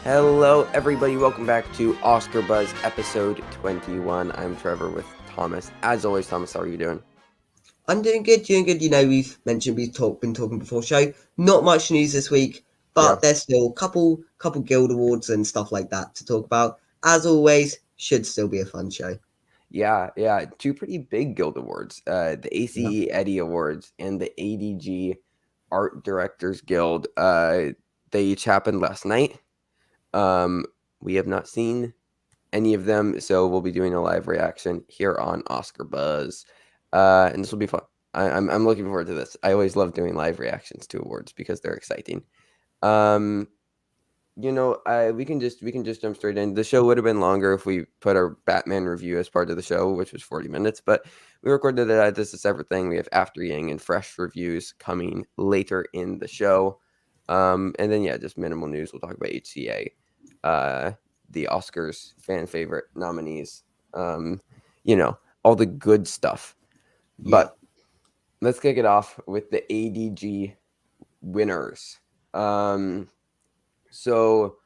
Hello, everybody. Welcome back to Oscar Buzz episode 21. I'm Trevor with Thomas. As always, Thomas, how are you doing? I'm doing good, doing good. You know, been talking before show. Not much news this week, Yeah. but there's still couple guild awards and stuff like that to talk about. As always, should still be a fun show. Yeah. Two pretty big guild awards. The Yeah. ACE Eddie Awards and the ADG Art Directors Guild. They each happened last night. We have not seen any of them, so we'll be doing a live reaction here on Oscar Buzz. And this will be fun. I'm looking forward to this. I always love doing live reactions to awards because they're exciting. Um, we can just jump straight in. The show would have been longer if we put our Batman review as part of the show, which was 40 minutes, but we recorded it as a separate thing. We have After Yang and fresh reviews coming later in the show. And then just minimal news. We'll talk about HCA, the Oscars fan favorite nominees, all the good stuff. Yeah. But let's kick it off with the ADG winners. So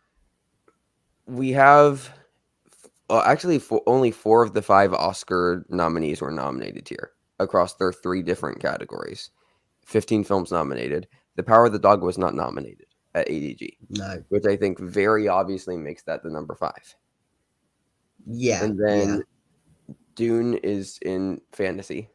we have only 4 of the 5 Oscar nominees were nominated here across their 3 different categories. 15 films nominated. The Power of the Dog was not nominated at ADG, No. which I think very obviously makes that the number 5. Yeah. And then Yeah. Dune is in fantasy.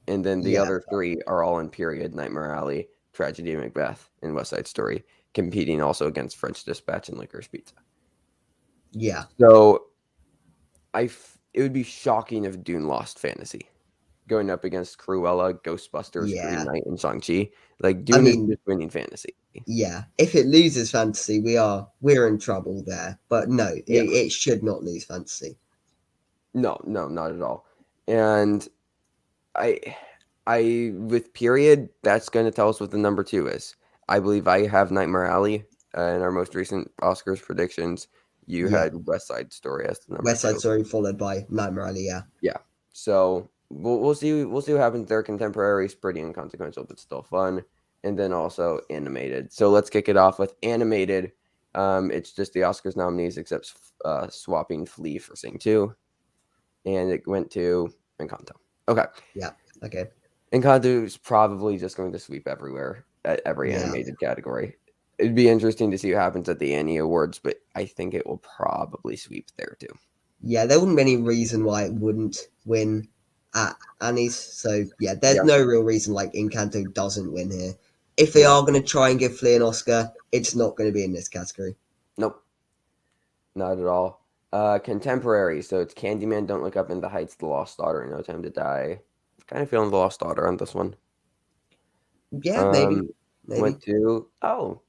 And then the Yeah. other 3 are all in period: Nightmare Alley, Tragedy of Macbeth, and West Side Story, competing also against French Dispatch and Licorice Pizza. Yeah. So it would be shocking if Dune lost fantasy, going up against Cruella, Ghostbusters, Green Yeah. Knight, and Shang-Chi. Like, I Dune is mean, just winning fantasy. yeah. If it loses fantasy, we're in trouble there. But no, Yeah. it should not lose fantasy. No, not at all. And I with period, that's going to tell us what the number 2 is. I believe I have Nightmare Alley in our most recent Oscars predictions. You Yeah. had West Side Story as the number West Side 2. Story followed by Nightmare Alley. Yeah. Yeah. So we'll see what happens there. Contemporary is pretty inconsequential, but still fun. And then also animated. So let's kick it off with animated. It's just the Oscars nominees except swapping Flea for Sing 2. And it went to Encanto. Okay. Yeah. Okay. Encanto is probably just going to sweep everywhere at every Yeah. animated category. It'd be interesting to see what happens at the ADG Awards, but I think it will probably sweep there too. Yeah, there wouldn't be any reason why it wouldn't win at Annie's. So yeah, there's Yeah. no real reason like Encanto doesn't win here. If they Yeah. are going to try and give Flea an Oscar, it's not going to be in this category. Nope. Not at all. Contemporary. So it's Candyman, Don't Look Up, in the Heights, The Lost Daughter, No Time to Die. I'm kind of feeling The Lost Daughter on this one. Yeah, maybe. Went to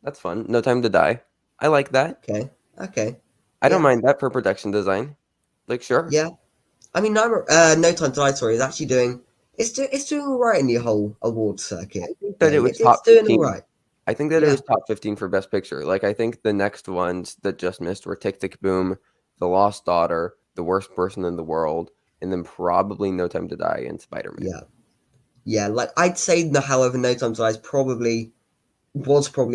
that's fun. No Time to Die. I like that. Okay. Okay. I don't Yeah. mind that for production design. Like, sure. Yeah. I mean, No Time to Die, sorry, is actually doing it's doing all right in the whole award I circuit think that it game. was It's top doing all 15. right. I think that it Yeah. was top 15 for Best Picture. Like, I think the next ones that just missed were Tick Tick Boom, The Lost Daughter, The Worst Person in the World, and then probably No Time to Die and Spider-Man. Yeah. Yeah. Like I'd say, however, No Time to Die was probably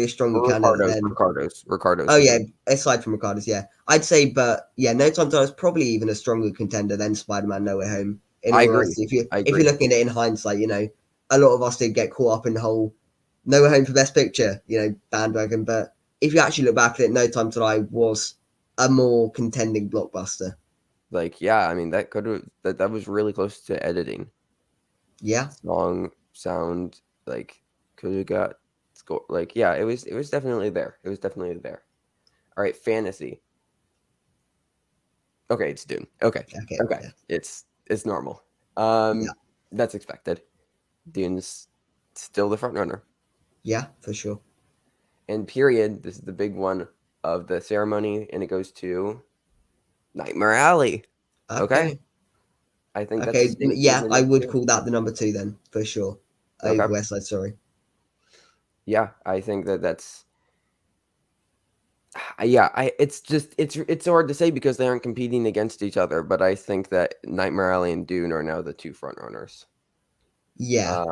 a stronger candidate than. Ricardo's Oh is yeah, in. aside from Ricardo's, yeah, I'd say, but yeah, No Time to Die is probably even a stronger contender than Spider-Man: No Way Home. In I all agree. honesty, I if you're agree. looking at it in hindsight, a lot of us did get caught up in the whole No Way Home for Best Picture, bandwagon. But if you actually look back at it, No Time to Die was a more contending blockbuster. Like, yeah, I mean, that was really close to editing. Yeah, Song, sound, like, could have got score. Like, yeah, it was definitely there. It was definitely there. All right, fantasy. Okay, it's Dune. Okay. okay, yeah, It's normal. yeah, That's expected. Dune's still the front runner. yeah, for sure. And period, this is the big one of the ceremony, and it goes to Nightmare Alley. Okay. Okay, I think that's a okay, safe yeah, statement I number would 2. call that the number 2 then for sure over Okay. West Side Story. Yeah, I think that's it's so hard to say because they aren't competing against each other, but I think that Nightmare Alley and Dune are now the 2 front runners. Yeah,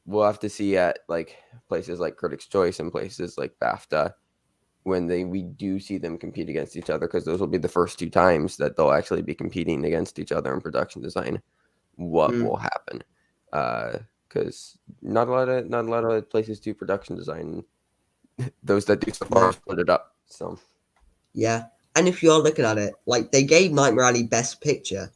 We'll have to see at like places like Critics' Choice and places like BAFTA when we do see them compete against each other, because those will be the first 2 times that they'll actually be competing against each other in production design. What will happen? Because not a lot of places do production design. Those that do so far split it up. So yeah. And if you're looking at it, like they gave Nightmare Alley Best Picture,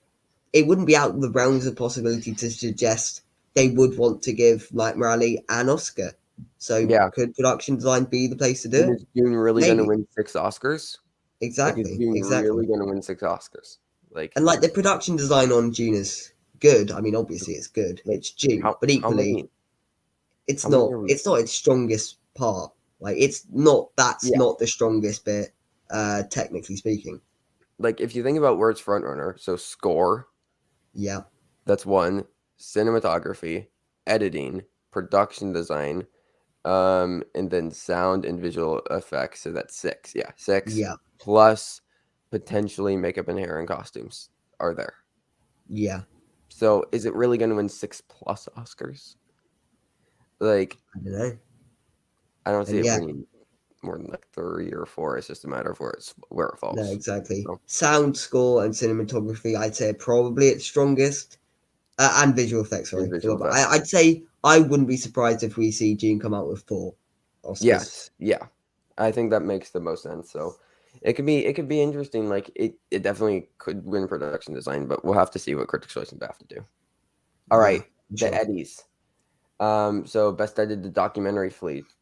it wouldn't be out of the realms of possibility to suggest they would want to give Nightmare Alley an Oscar. So yeah, could production design be the place to do and it? is Dune really going to Maybe. win 6 Oscars? Like, is Exactly. Dune Exactly. really going to win 6 Oscars? Like, And like the production design on Dune is good. I mean, obviously it's good. like It's Dune, how but how equally, many it's how many not. are we? It's not its strongest part. Like it's not. That's Yeah, not the strongest bit, technically speaking. like if you think about where it's front runner, so score, Yeah. that's 1, cinematography, editing, production design, and then sound and visual effects. So that's 6. Yeah, 6 Yeah. plus potentially makeup and hair and costumes are there. Yeah. So is it really going to win 6 plus Oscars? Like, I don't know. I don't see And it yeah, winning more than like 3 or 4. It's just a matter of where it no, falls. exactly. So, Sound, score, and cinematography, I'd say are probably its strongest. And visual effects, and sorry. visual effects. I'd say I wouldn't be surprised if we see Gene come out with 4 Oscars. Yes, yeah, I think that makes the most sense. So it could be interesting. Like it definitely could win production design, but we'll have to see what Critics' Choice and BAFTA have to do. All Yeah, right, for the sure. Eddies. So best edited documentary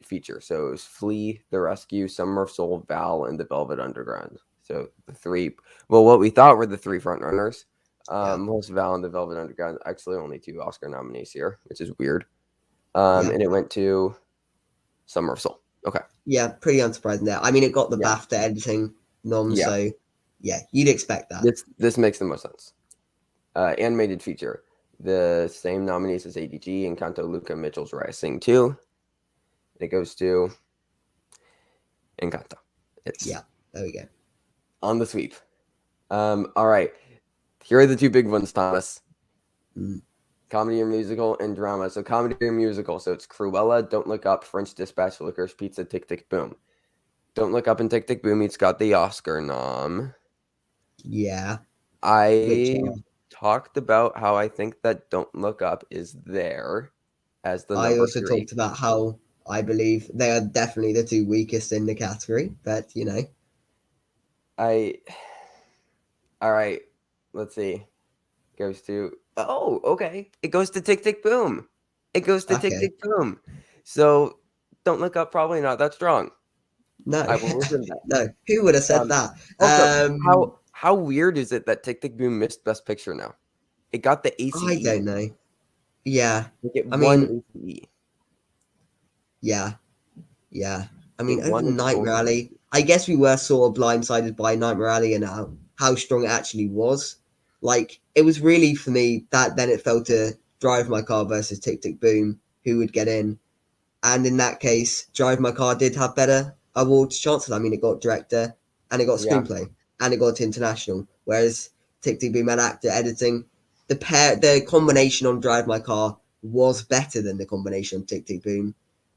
feature. So it was Flea, The Rescue, Summer of Soul, Val, and The Velvet Underground. So the 3. Well, what we thought were the 3 front runners. Yeah. Was Val and The Velvet Underground. Actually, only 2 Oscar nominees here, which is weird. Yeah. And it went to Summer of Soul. Okay. Yeah, pretty unsurprising there. I mean, it got the Yeah. BAFTA editing nom, Yeah. so yeah, you'd expect that. This makes the most sense. Animated feature. The same nominees as ADG, Encanto, Luca, Mitchell's Rising 2. It goes to Encanto. It's Yeah, there we go. on the sweep. All right. Here are the 2 big ones, Thomas. Mm. Comedy or musical and drama. So comedy or musical. So it's Cruella, Don't Look Up, French Dispatch, Licorice Pizza, Tick Tick Boom. Don't Look Up and Tick Tick Boom. It's got the Oscar nom. Yeah, which I talked about how I think that Don't Look Up is there as the I number also 3. talked about how I believe they are definitely the 2 weakest in the category, but you know, All right. Let's see. Goes to okay. It goes to Tick Tick Boom. It goes to Tick okay, Tick Boom. So Don't Look Up probably not that strong. no, I will reserve that. no, who would have said that? Also, how weird is it that Tick Tick Boom missed Best Picture now? It got the I ACE. don't know. Yeah, Like it I won mean, ACE. yeah, yeah. I It mean, over won a Nightmare golden. Alley, I guess we were sort of blindsided by Nightmare Alley and how strong it actually was. Like, it was really for me that then it fell to Drive My Car versus Tick Tick Boom, who would get in. And in that case, Drive My Car did have better awards chances. I mean, it got director and it got Yeah, screenplay and it got international. Whereas Tick Tick Boom had actor editing. The combination on Drive My Car was better than the combination on Tick Tick Boom.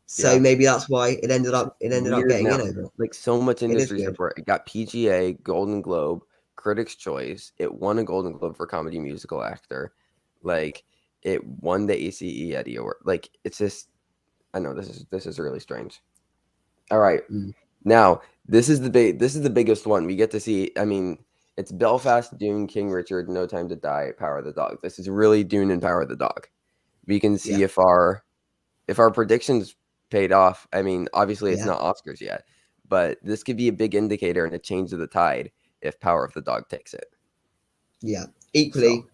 So yeah. maybe that's why It's it ended up weird getting in now. over. Like so much It is industry weird. support. It got PGA, Golden Globe, Critics' Choice. It won a Golden Globe for comedy musical actor. Like it won the ACE Eddie Award. Like it's just I know this is really strange. All right. Mm. Now, this is the biggest one. We get to see, I mean, it's Belfast, Dune, King Richard, No Time to Die, Power of the Dog. This is really Dune and Power of the Dog. We can Yeah, see if our predictions paid off. I mean, obviously it's yeah, not Oscars yet, but this could be a big indicator and a change of the tide if Power of the Dog takes it. yeah. So, Equally,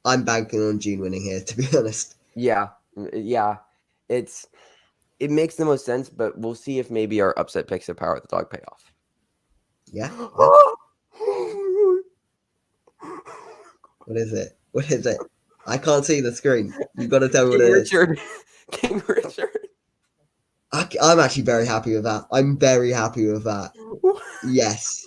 I'm banking on June winning here, to be honest. yeah. Yeah. It's it makes the most sense, but we'll see if maybe our upset picks of Power of the Dog pay off. Yeah, yeah. What is it? What is it? I can't see the screen. You've got to tell me what King it is. Richard. King Richard. I'm actually very happy with that. I'm very happy with that. Yes.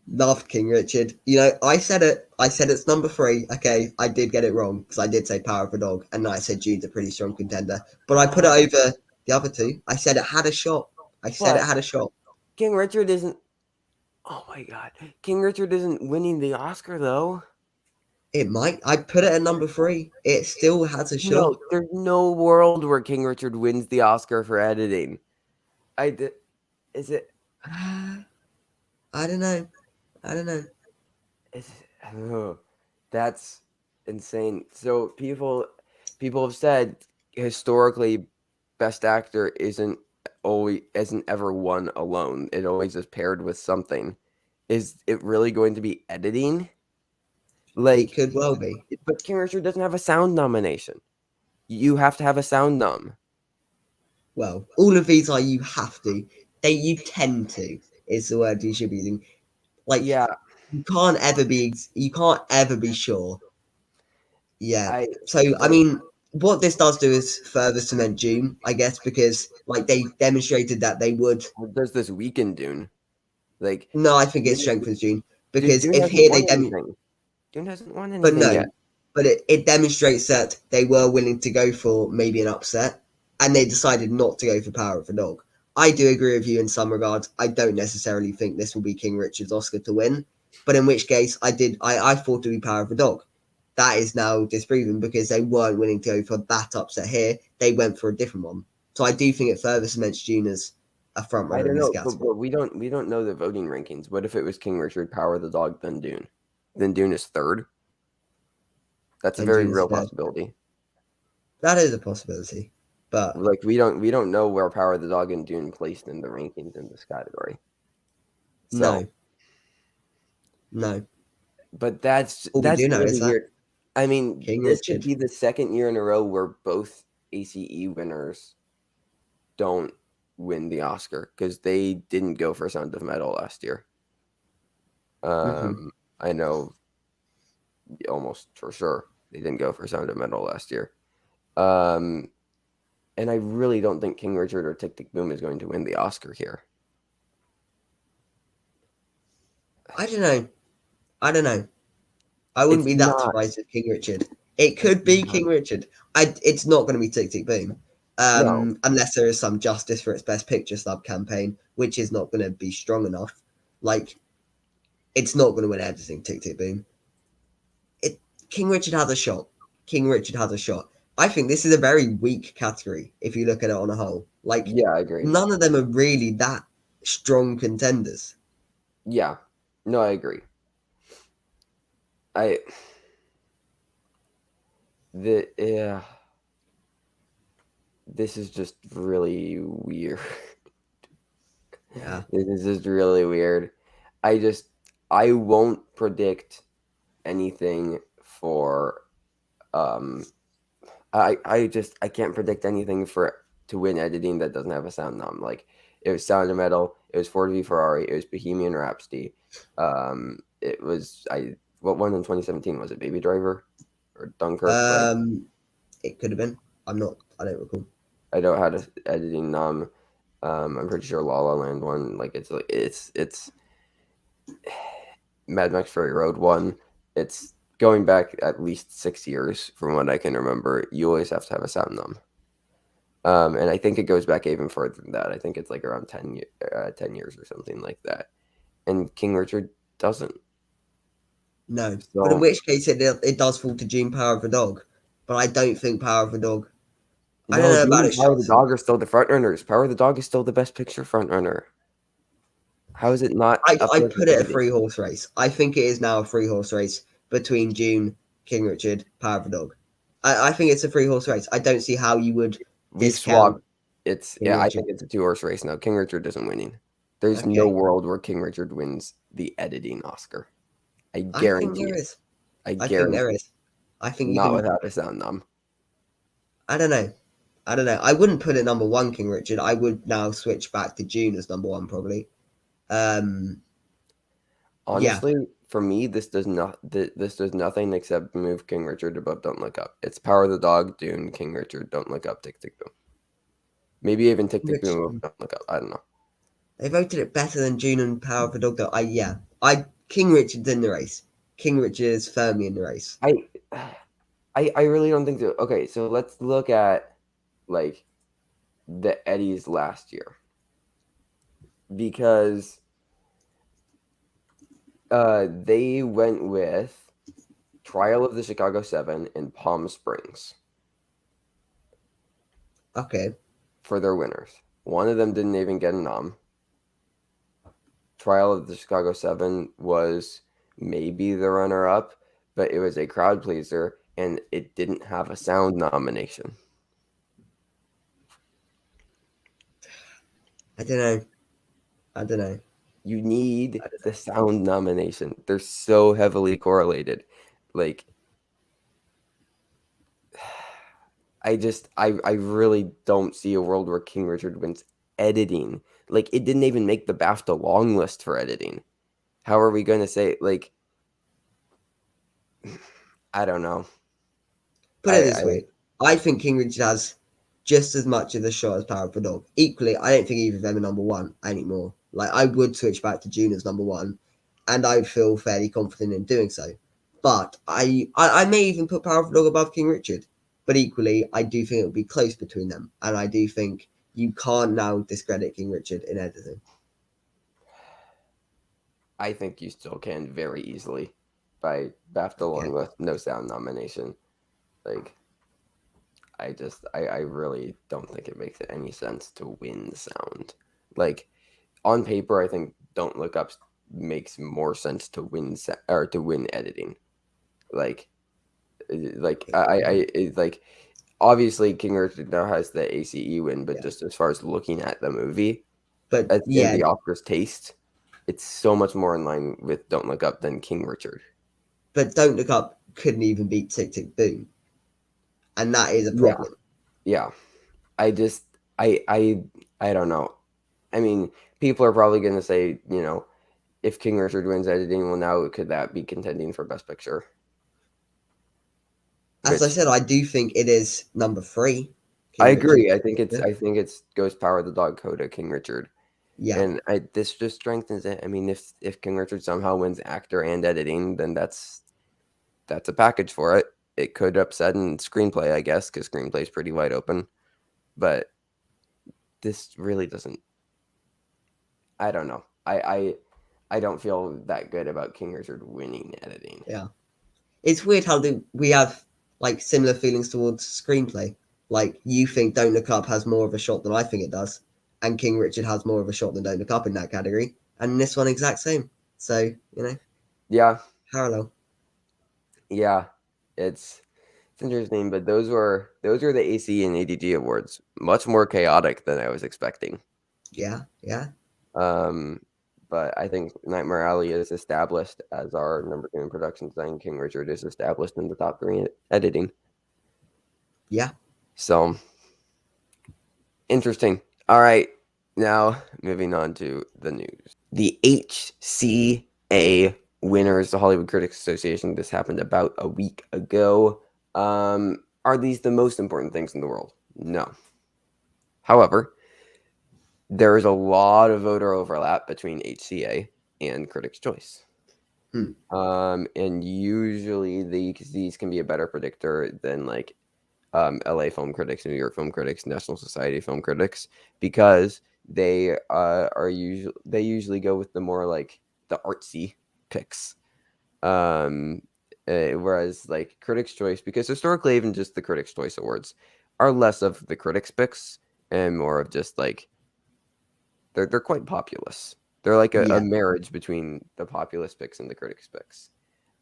Loved King Richard. You know, I said it. I said it's number 3. Okay, I did get it wrong because I did say Power of a Dog, and I said Jude's a pretty strong contender. But I put it over the other 2. I said it had a shot. I said it But had a shot. King Richard isn't. Oh my God, King Richard isn't winning the Oscar though. It might. I'd put it at number 3. It still has a shot. No, there's no world where King Richard wins the Oscar for editing. Is it? I don't know. I don't know. Is it oh, that's insane. So people have said historically, Best Actor isn't ever won alone. It always is paired with something. Is it really going to be editing? It Like, could well be. but King Richard doesn't have a sound nomination. You have to have a sound nom. Well, all of these are you have to. You tend to is the word you should be using. Like Yeah, you can't ever be sure. Yeah. I So I but mean, what this does do is further cement June, I guess, because like they demonstrated that they would. what does this weekend Dune? Like, No, I think it Dune, strengthens June because Dune if hasn't here they won anything. Dune hasn't won but anything no, yet. but it demonstrates that they were willing to go for maybe an upset, and they decided not to go for Power of the Dog. I do agree with you in some regards. I don't necessarily think this will be King Richard's Oscar to win, but in which case I thought it would be Power of the Dog. That is now disproven because they weren't willing to go for that upset here. They went for a different one. So I do think it further cements June as a front I runner don't in this know, but, category. but we don't know the voting rankings. What if it was King Richard, Power of the Dog, then Dune? Then Dune is third. That's a And very June is real third. possibility. That is a possibility. But Like we don't know where Power of the Dog and Dune placed in the rankings in this category. So, no, no. but that's All we that's do know is really that weird. I mean, King this could Richard. be the second year in a row where both ACE winners don't win the Oscar because they didn't go for Sound of Metal last year. Hmm. I know almost for sure they didn't go for Sound of Metal last year. Um, and I really don't think King Richard or Tick Tick Boom is going to win the Oscar here. I don't know. I don't know. I wouldn't It's be that not. surprised if King Richard. It It's could be not. King Richard. It's not going to be Tick Tick Boom, No, unless there is some justice for its Best Picture snub campaign, which is not going to be strong enough. Like it's not going to win editing. Tick Tick Boom. It King Richard has a shot. King Richard has a shot. I think this is a very weak category if you look at it on a whole. Like yeah, I agree. none of them are really that strong contenders. Yeah, no, I agree. I the yeah, this is just really weird. Yeah. This is just really weird. I won't predict anything for um I can't predict anything for to win editing that doesn't have a sound nom. Like it was Sound of Metal, it was Ford v Ferrari, it was Bohemian Rhapsody. It was what one in 2017 was it? Baby Driver or Dunkirk? Like Um, it could have been. I'm not. I don't recall. I don't have a editing nom. I'm pretty sure La La Land one. Like it's Mad Max Fury Road one. It's going back at least 6 years from what I can remember. You always have to have a sound nom. And I think it goes back even further than that. I think it's like around 10 years or something like that. And King Richard doesn't. No, but in So which case it does fall to June Power of a Dog. But I don't think Power of a Dog. I don't no, know Dune about and its Power of the shots. Dog are still the front runners. Power of the Dog is still the best picture front runner. How is it not up I there put for it a editing? 3 horse race. I think it is now a 3 horse race between June, King Richard, Power of a Dog. I think it's a 3 horse race. I don't see how you would We've discount swapped. It's King yeah, I Richard. think it's a 2 horse race now. King Richard isn't winning. There's no Okay, world where King Richard wins the editing Oscar. I I think guarantee there it. is. I I think there guarantee it. is. I think you Not can. without a sound nom. I don't know. I don't know. I wouldn't put it number one, King Richard. I would now switch back to June as number one, probably. Um, yeah. Honestly, for me, this does nothing except move King Richard above Don't Look Up. It's Power of the Dog, Dune, King Richard, Don't Look Up, Tick Tick Boom. Maybe even Tick Tick Boom Richard. above Don't Look Up. I don't know. They voted it better than June and Power of the Dog. Though. I King Richard's in the race. King Richard is firmly in the race. I I really don't think so. Okay, so let's look at like the Eddies last year. because they went with Trial of the Chicago 7 and Palm Springs Okay. for their winners. One of them didn't even get a nom. Trial of the Chicago 7 was maybe the runner up, but it was a crowd pleaser and it didn't have a sound nomination. I don't know. I don't know. You need the sound nomination. They're so heavily correlated. Like, I really don't see a world where King Richard wins editing. Like, it didn't even make the BAFTA long list for editing. How are we going to say, like, I don't know. Put it this way, I think King Richard has just as much of the shot as Power of the Dog. Equally, I don't think either of them are number one anymore. Like, I would switch back to June as number one, and I would feel fairly confident in doing so. But I may even put Power of the Dog above King Richard. But equally, I do think it would be close between them, and I do think you can't now discredit King Richard in editing. I think you still can very easily by BAFTA long list, no sound nomination. Like, I really don't think it makes any sense to win sound. Like, on paper, I think Don't Look Up makes more sense to win or to win editing. Like like obviously King Richard now has the ACE win, but just as far as looking at the movie, But and yeah, the Oscars taste, it's so much more in line with Don't Look Up than King Richard. but Don't Look Up couldn't even beat Tick Tick Boom, and that is a problem. Yeah. I just I don't know. I mean, people are probably going to say, if King Richard wins editing, well, now could that be contending for Best Picture? As I Which said, I do think it is number three. I King Richard. agree. I think it's Ghost Power the Dog Coda King Richard, Yeah, and this just strengthens it. I mean, if King Richard somehow wins actor and editing, then that's a package for it. It could upset in screenplay, I guess, because screenplay is pretty wide open, but this really doesn't. I don't know. I don't feel that good about King Richard winning editing. yeah. It's weird how we have like similar feelings towards screenplay. Like you think Don't Look Up has more of a shot than I think it does, and King Richard has more of a shot than Don't Look Up in that category, and this one exact same. So Yeah, parallel. yeah, it's interesting, but those were the AC and ADG awards. Much more chaotic than I was expecting. Yeah, yeah, But I think Nightmare Alley is established as our number 2 in production design. King Richard is established in the top 3 in editing. yeah. So interesting. All right, now moving on to the news. The HCA winners, the Hollywood Critics Association. This happened about a week ago. Are these the most important things in the world? No. However, there is a lot of voter overlap between HCA and Critics' Choice. And usually these can be a better predictor than like LA film critics, New York film critics, National Society film critics, because they usually go with the more like the artsy picks. Whereas like Critics' Choice, because historically even just the Critics' Choice Awards are less of the critics picks and more of just like they're quite populous. They're like a marriage between the populous picks and the critics picks.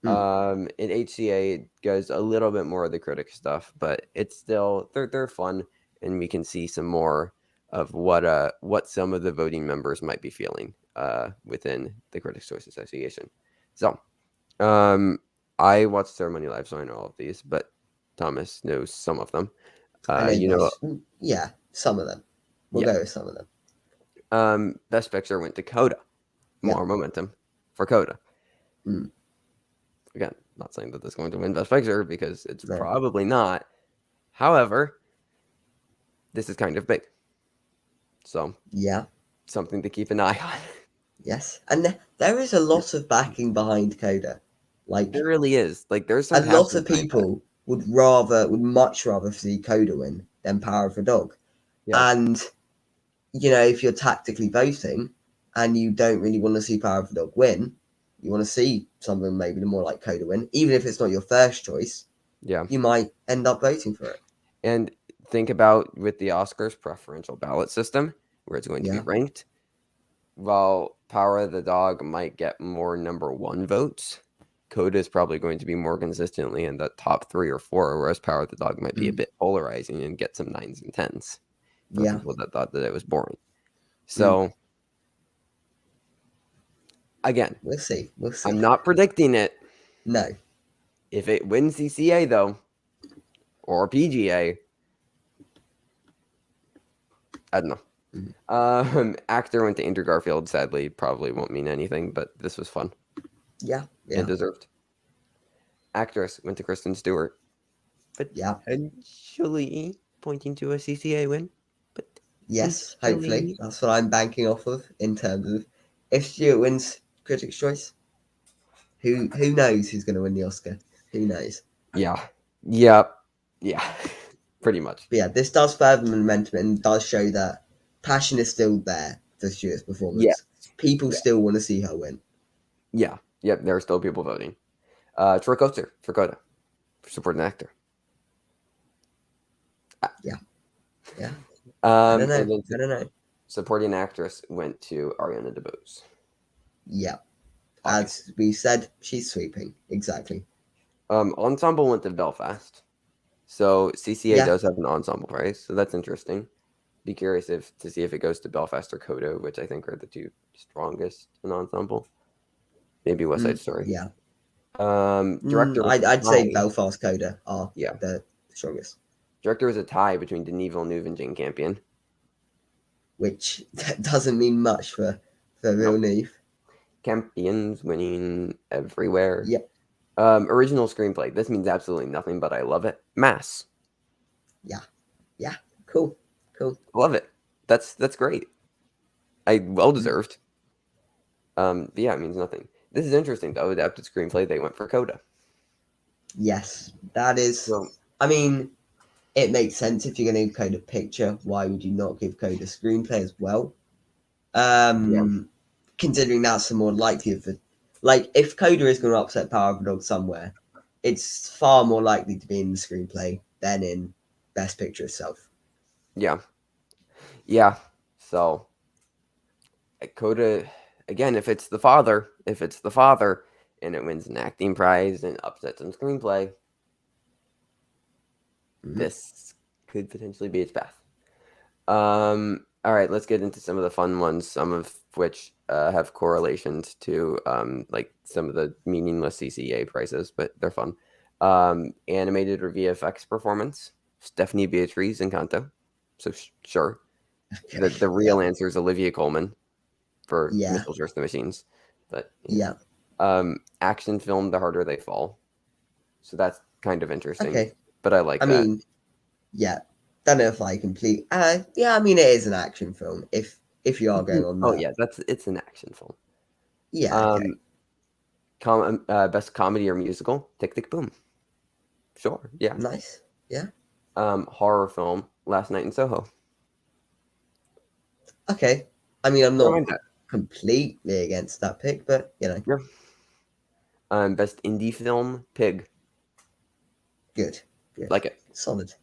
In HCA it goes a little bit more of the critic stuff, but it's still they're fun, and we can see some more of what some of the voting members might be feeling within the Critics' Choice Association. So I watched Ceremony Live, so I know all of these, but Thomas knows some of them. I know yeah, some of them. We'll go with some of them. Best Picture went to Coda. More momentum for Coda. Again, not saying that it's going to win Best Picture because it's probably not. However, this is kind of big. So, something to keep an eye on. Yes, and there is a lot of backing behind Coda. Like there really is. Like there's some a lot of people would much rather see Coda win than Power of the Dog. Yeah. And if you're tactically voting, you know, if you're tactically voting, you know, if you're tactically voting, you know, if you're tactically voting, and you don't really want to see Power of the Dog win, you want to see something maybe more like Coda win, even if it's not your first choice, Yeah. you might end up voting for it. And think about with the Oscars preferential ballot system, where it's going to be Yeah. ranked. While Power of the Dog might get more number 1 votes, Coda is probably going to be more consistently in the top 3 or 4, whereas Power of the Dog might be a bit polarizing and get some 9s and 10s for Yeah. people that thought that it was boring. So, again, We'll see. We'll see. I'm not predicting it. No. If it wins CCA, though, or PGA, I don't know. Actor went to Andrew Garfield. Sadly, probably won't mean anything, but this was fun. Yeah. And deserved. Actress went to Kristen Stewart. Potentially pointing to a CCA win. But yes, hopefully. That's what I'm banking off of in terms of if Stewart wins Critics' Choice, who knows who's going to win the Oscar? Who knows? Yeah. Pretty much. But yeah, this does further momentum and does show that passion is still there for Stewart's performance. Yeah. People still want to see her win. Yeah. Yep. There are still people voting. Troy Kotsur for Coda, for supporting actor. Yeah. I don't know. Supporting actress went to Ariana DeBose. Yeah. As we said, she's sweeping. Exactly. Ensemble went to Belfast. So CCA does have an ensemble prize, so that's interesting. Be curious to see if it goes to Belfast or Coda, which I think are the 2 strongest in ensemble. Maybe West Side Story. Yeah. Director. I'd say Belfast Coda are the strongest. Director was a tie between Denis Villeneuve and Jane Campion, which doesn't mean much for Villeneuve. Campion's winning everywhere. Yep. Original screenplay. This means absolutely nothing, but I love it. Mass. Yeah. Cool. Love it. That's great. Well deserved. Yeah, it means nothing. This is interesting though. Adapted screenplay. They went for Coda. Yes, that is. I mean, it makes sense if you're going to give Coda picture. Why would you not give Coda screenplay as well? Considering that's the more likely of the. Like, if Coda is going to upset Power of the Dog somewhere, it's far more likely to be in the screenplay than in Best Picture itself. Yeah. So, Coda, again, if it's the father, and it wins an acting prize and upsets some screenplay, this could potentially be its path. All right, let's get into some of the fun ones, some of which have correlations to like some of the meaningless CCA prizes, but they're fun. Animated or VFX performance, Stephanie Beatriz Encanto. So sure. The real answer is Olivia Colman for Mitchell's vs. the Machines. But action film, The Harder They Fall. So that's kind of interesting. Okay. But I like that. I mean, don't know if I complete. I mean, it is an action film. If you are going on that. Oh yeah, it's an action film. Yeah. Okay. Best comedy or musical, Tick Tick Boom. Sure. Yeah. Nice. Yeah. Horror film, Last Night in Soho. Okay. I mean, I'm not completely against that pick, but you know. Yeah. Best indie film, Pig. Good. Like it. Solid.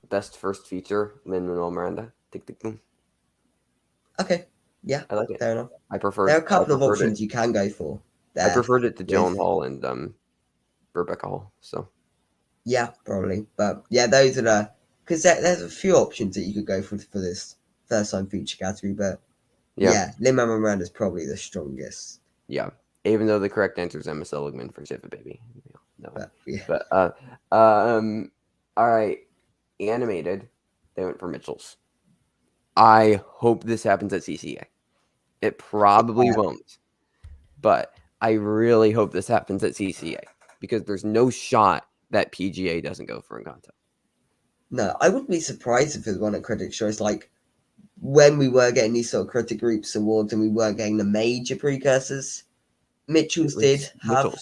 Best first feature, Lin-Manuel Miranda, Tick Tick Boom. Okay. Yeah. I like it. Fair enough. I prefer. There are a couple of options you can go for. I preferred it to Gyllenhaal and Rebecca Hall. So. Yeah, probably, but yeah, those are the because there's a few options that you could go for this first time feature category, but Lin-Manuel Miranda is probably the strongest. Yeah, even though the correct answer is Emma Seligman for Shiva Baby. No, but all right, animated. They went for Mitchell's. I hope this happens at CCA. It probably won't, but I really hope this happens at CCA because there's no shot that PGA doesn't go for Encanto. No, I wouldn't be surprised if it was one at Critics' Choice. Like when we were getting these sort of critic groups awards and we weren't getting the major precursors, Mitchell's did have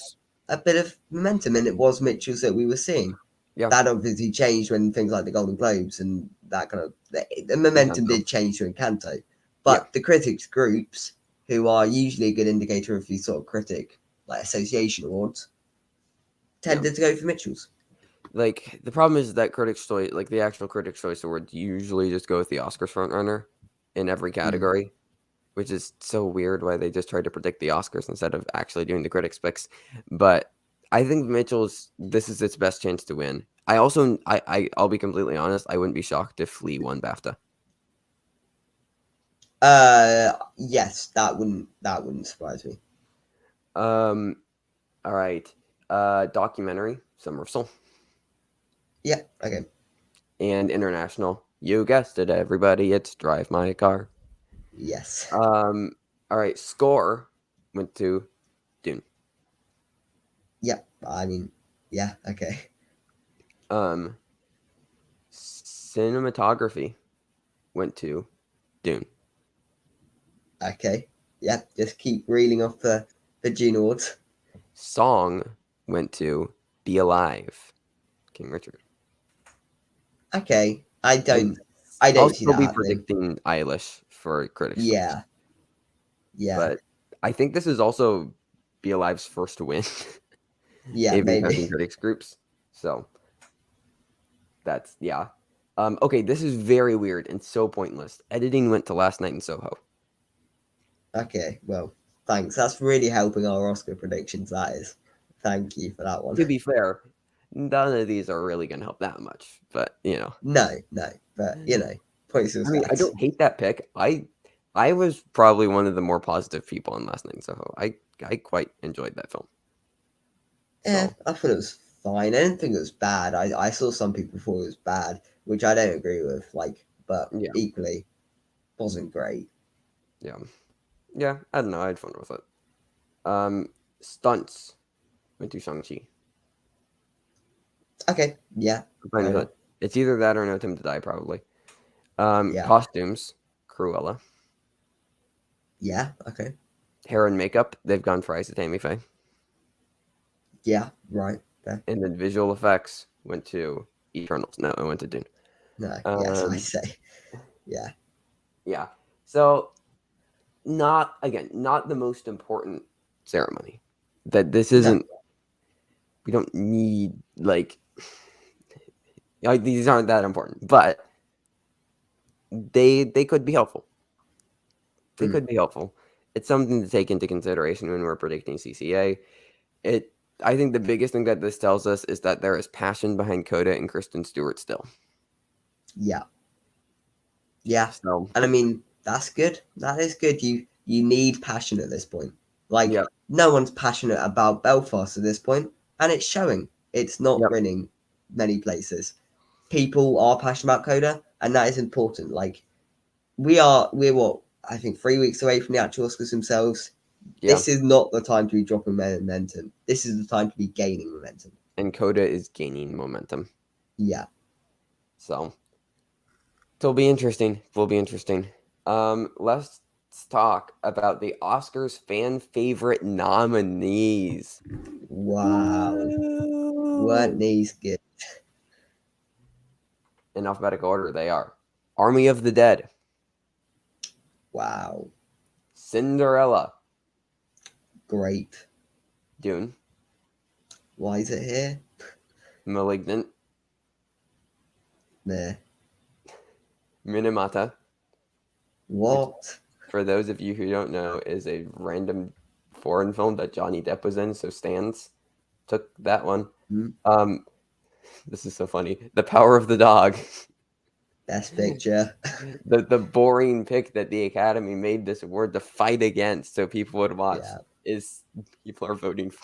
a bit of momentum, and it was Mitchell's that we were seeing. Yeah. That obviously changed when things like the Golden Globes and that kind of the momentum did change to Encanto. But the critics groups, who are usually a good indicator of these sort of critic like association awards, tended to go for Mitchell's. Like the problem is that Critics' Choice, like the actual Critics' Choice Awards, usually just go with the Oscars frontrunner in every category, which is so weird. Why they just try to predict the Oscars instead of actually doing the critics' picks. But I think Mitchell's, this is its best chance to win. I also, I'll be completely honest. I wouldn't be shocked if Flea won BAFTA. Yes, that wouldn't surprise me. All right. Documentary, Somersault. Yeah, okay. And international. You guessed it, everybody. It's Drive My Car. Yes. All right. Score went to Dune. Yeah, I mean, yeah, okay. Cinematography went to Dune. Okay. Yeah, just keep reeling off the June Awards. Song went to Be Alive, King Richard. Okay. I don't I'll see still that be happening. predicting Eilish for critics. Yeah. Yeah. But I think this is also Be Alive's first win. Yeah, Even counting maybe. critics groups. So that's yeah. Okay, this is very weird and so pointless. Editing went to Last Night in Soho. Okay, well, thanks. That's really helping our Oscar predictions, that is. Thank you for that one. To be fair, none of these are really gonna help that much. But No, but points of I mean, I respect. don't hate that pick. I was probably one of the more positive people on Last Night in Soho. I quite enjoyed that film. Yeah, So I thought it was fine. I didn't think it was bad. I saw some people thought it was bad, which I don't agree with. But yeah, equally wasn't great. yeah, yeah. I don't know. I had fun with it. Stunts went to Shang-Chi. Okay, yeah, I'm fine fair with enough. it. It's either that or No Time to Die, probably. Yeah, Costumes, Cruella. yeah, okay, Hair and makeup, they've gone for Issa Tammy Faye. yeah, right. Fair. And then visual effects went to Eternals. No, it went to Dune. No, yes, I Um, say, yeah, yeah. So not the most important ceremony. That this no, isn't. We don't need like these aren't that important, but they could be helpful. They mm, could be helpful. It's something to take into consideration when we're predicting CCA. It. I think the biggest thing that this tells us is that there is passion behind Coda and Kristen Stewart still. yeah, yeah, So and I mean that's good. That is good. You need passion at this point. Like yep, no one's passionate about Belfast at this point, and it's showing. It's not yep, winning many places. People are passionate about Coda, and that is important. Like we're what I think 3 weeks away from the actual Oscars themselves. yeah. This is not the time to be dropping momentum. This is the time to be gaining momentum. And Coda is gaining momentum. Yeah. So it'll be interesting. Will be interesting. Let's talk about the Oscars fan favorite nominees. Wow. Weren't Woo! these good? In alphabetical order, they are Army of the Dead, Wow. Cinderella, Great. Dune, Why is it here? Malignant, There. Minamata, which, What? for those of you who don't know, is a random foreign film that Johnny Depp was in. So Stans took that one. Hmm? This is so funny. The Power of the Dog. Best picture. The boring pick that the Academy made this award to fight against so people would watch Yeah. is people are voting for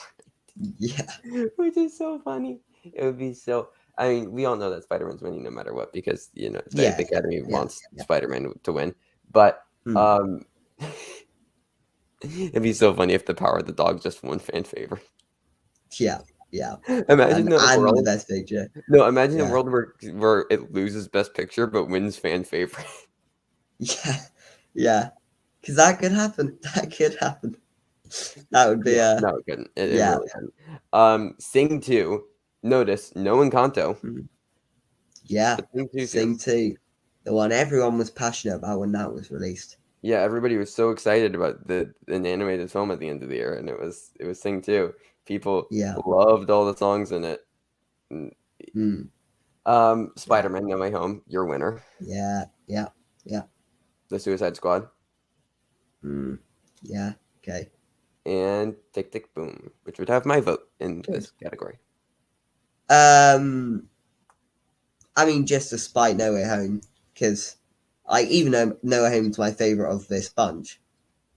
Yeah. it, which is so funny. It would be so. I mean, we all know that Spider-Man's winning no matter what because the Yeah. Academy Yeah. wants Spider-Man to win. But Hmm. it'd be so funny if the Power of the Dog just won fan favorite. Yeah. Yeah. Imagine a And the world. best picture. No, imagine a Yeah. world where it loses Best Picture but wins fan favorite. Yeah. Yeah. Because that could happen. That could happen. That would be No, it couldn't. It yeah. really couldn't. Sing 2. Notice no Encanto. Mhm. Yeah. But Sing 2 too. Sing 2. The one everyone was passionate about when that was released. Yeah, everybody was so excited about an animated film at the end of the year, and it was Sing 2. People Yeah. loved all the songs in it. Mm, Mm. Yeah. Spider-Man: No Way Home, your winner. Yeah. Yeah. Yeah. The Suicide Squad Mm. Yeah. Okay. and Tick Tick Boom, which would have my vote in Good. this category. Um. I mean, just despite No Way Home, because I even though No Way Home is my favorite of this bunch,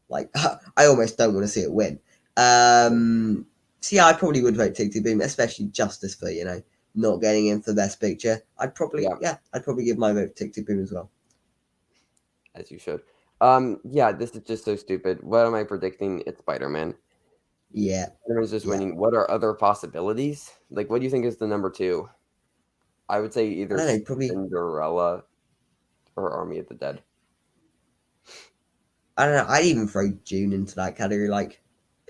like I almost don't want to see it win. So yeah, I probably would vote Tick Tick Boom, especially justice for not getting in for Best Picture. Yeah, I'd probably give my vote for Tick Tick Boom as well. as you should. Yeah, this is just so stupid. What am I predicting? It's Spider-Man. Yeah, Spider-Man's just yeah. winning. What are other possibilities? Like, what do you think is the number two? I would say I either don't know. Probably Cinderella or Army of the Dead. I don't know. I'd even throw June into that category. Like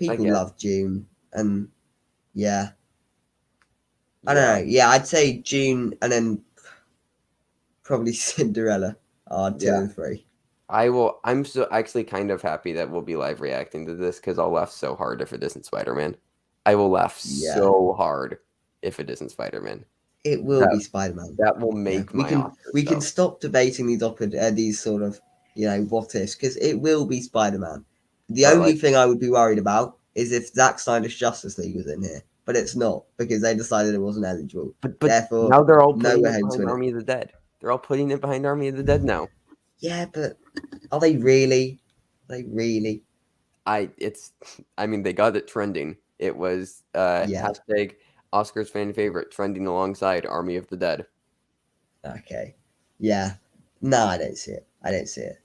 I people guess. love June, and yeah, I don't Yeah, know. Yeah, I'd say June, and then probably Cinderella are two yeah. and three. I will. I'm so actually kind of happy that we'll be live reacting to this because I'll laugh so hard if it isn't Spider-Man. I will laugh Yeah, so hard if it isn't Spider-Man. it will That be Spider Man. that will Yeah, make we my can Oscar we can show. stop debating these sort of what ifs because it will be Spider Man. The But only like, thing I would be worried about is if Zack Snyder's Justice League was in here, but it's not because they decided it wasn't eligible. but Therefore, now they're all no putting way it home to behind win it. Army of the Dead. They're all putting it behind Army of the Dead now. Yeah, but are they really? Are they really? It's I mean they got it trending. It was Yeah. hashtag Oscars fan favorite trending alongside Army of the Dead. Okay. Yeah. No, I don't see it. I don't see it.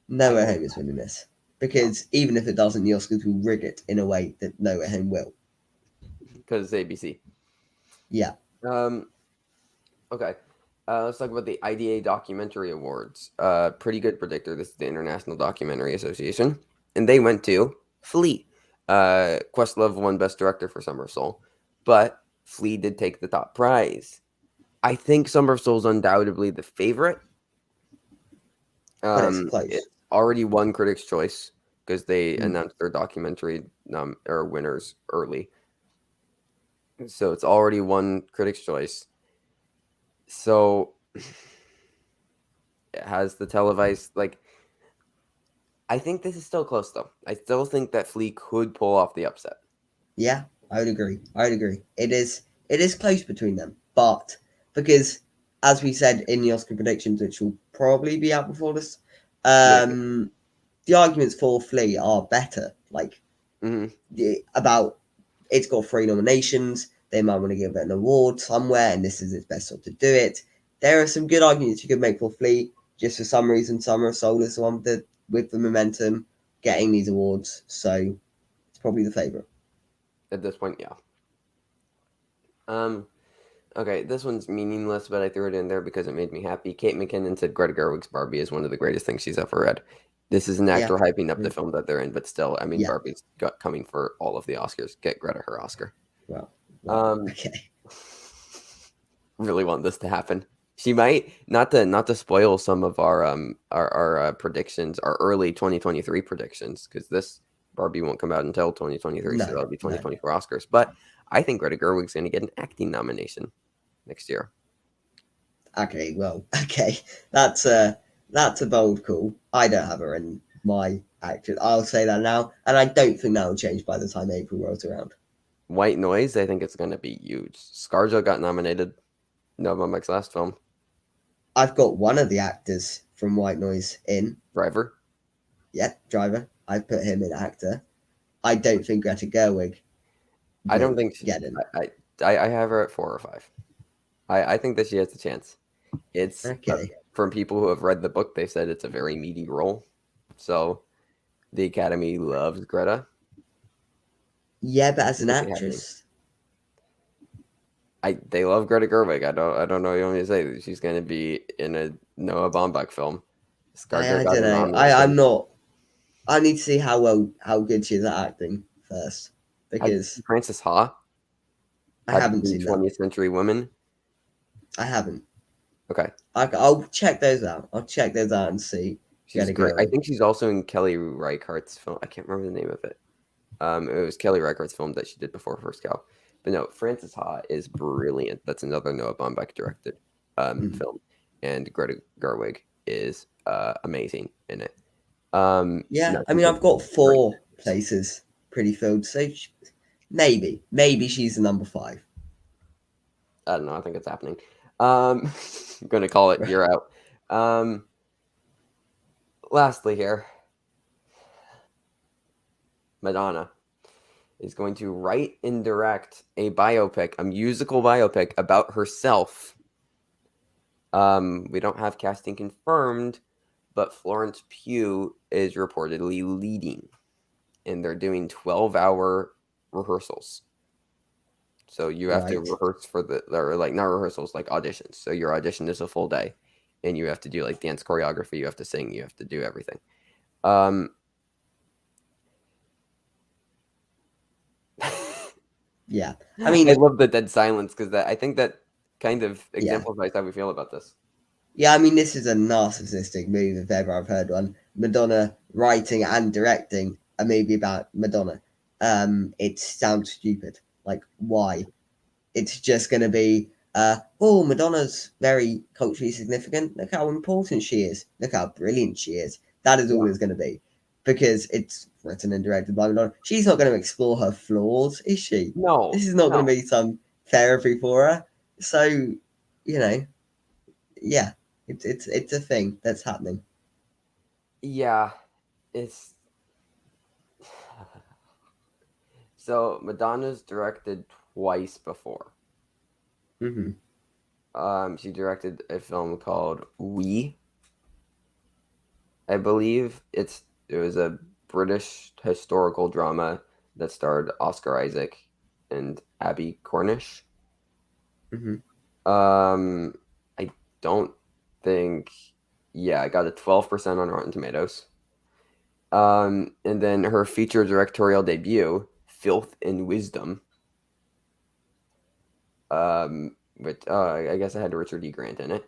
No I way will home is winning this no because even if it doesn't, the Oscars will rig it in a way that No Way Home will. because it's ABC. Yeah. Um, okay. Let's talk about the IDA Documentary Awards. Pretty good predictor. This is the International Documentary Association, and they went to Flea. Questlove won Best Director for Summer of Soul, but Flea did take the top prize. I think Summer of Soul is undoubtedly the favorite. But it's It close. already won Critics' Choice because they Mm. announced their documentary or winners early, so it's already won Critics' Choice. So it has the televised like. I think this is still close though. I still think that Flea could pull off the upset. Yeah, I would agree. I would agree. It is close between them, but because as we said in the Oscar predictions, which will probably be out before this, Yeah. the arguments for Flea are better. Like Hmm. about it's got three nominations. They might want to give it an award somewhere, and this is its best sort to do it. There are some good arguments you could make for Flea. Just for some reason, Summer of Soul is the one with the momentum getting these awards, so it's probably the favourite. At this point, yeah. Um. Okay, this one's meaningless, but I threw it in there because it made me happy. Kate McKinnon said Greta Gerwig's Barbie is one of the greatest things she's ever read. This is an Yeah, actor hyping up the film that they're in, but still, I mean, yeah. Barbie's got coming for all of the Oscars. Get Greta her Oscar. Well, Um, okay. really want this to happen. She might not to spoil some of our predictions, our early 2023 predictions, because this Barbie won't come out until 2023, so No, that'll be no. 2024 Oscars. But I think Greta Gerwig's going to get an acting nomination next year. Okay, well, okay. That's a bold call. I don't have her in my action. I'll say that now, and I don't think that will change by the time April rolls around. White Noise, I think it's going to be huge. ScarJo got nominated. No, Baumbach's last film, I've got one of the actors from White Noise in. Driver. Yeah, Driver. I put him in actor. I don't think Greta Gerwig I don't will think get in. I have her at 4 or 5. I think that she has a chance. It's Okay. from people who have read the book. They said it's a very meaty role, so the Academy loves Greta. Yeah, but as It an would be happening. actress, They love Greta Gerwig. I don't know what you want me to say. She's going to be in a Noah Baumbach film. ScarJo I got don't her know. I'm nominated. not. I need to see how good she is at acting first Have you seen because Frances Ha? I Have you haven't seen seen that. 20th Century Women? I haven't. Okay. I'll check those out. I'll check those out and see. She's Gotta great. I go. think she's also in Kelly Reichardt's film. I can't remember the name of it. It was Kelly Reichardt's film that she did before First Cow. But no, Frances Ha is brilliant. That's another Noah Baumbach directed Mhm. film, and Greta Gerwig is amazing in it. Yeah, No, I she's mean, a I've got great 4 actress. places pretty filled, so maybe she's the number 5. I don't know. I think it's happening. I'm going to call it. You're out. Um, lastly, here, Madonna is going to write and direct a biopic, a musical biopic about herself. We don't have casting confirmed, but Florence Pugh is reportedly leading, and they're doing 12-hour rehearsals. So you have to Right. rehearse for or like not rehearsals, like auditions. So your audition is a full day, and you have to do like dance choreography, you have to sing, you have to do everything. Um, Yeah. I I mean, love the dead silence because I think that kind of yeah. exemplifies how we feel about this. Yeah, I mean, this is a narcissistic move if ever I've heard one. Madonna writing and directing a movie about Madonna. It sounds stupid. Like, why? It's just going to be, oh, Madonna's very culturally significant. Look how important she is. Look how brilliant she is. That is Yeah. all it's going to be. Because it's written and directed by Madonna. She's not going to explore her flaws, is she? No, This is not going no. to be some therapy for her. So, you know, yeah, it's a thing that's happening. Yeah, it's so Madonna's directed twice before. Hmm. She directed a film called We, I believe. It was a British historical drama that starred Oscar Isaac and Abby Cornish. Hmm. I don't think, yeah, I got a 12% on Rotten Tomatoes. And then her feature directorial debut, Filth and Wisdom, which I guess it had Richard E. Grant in it.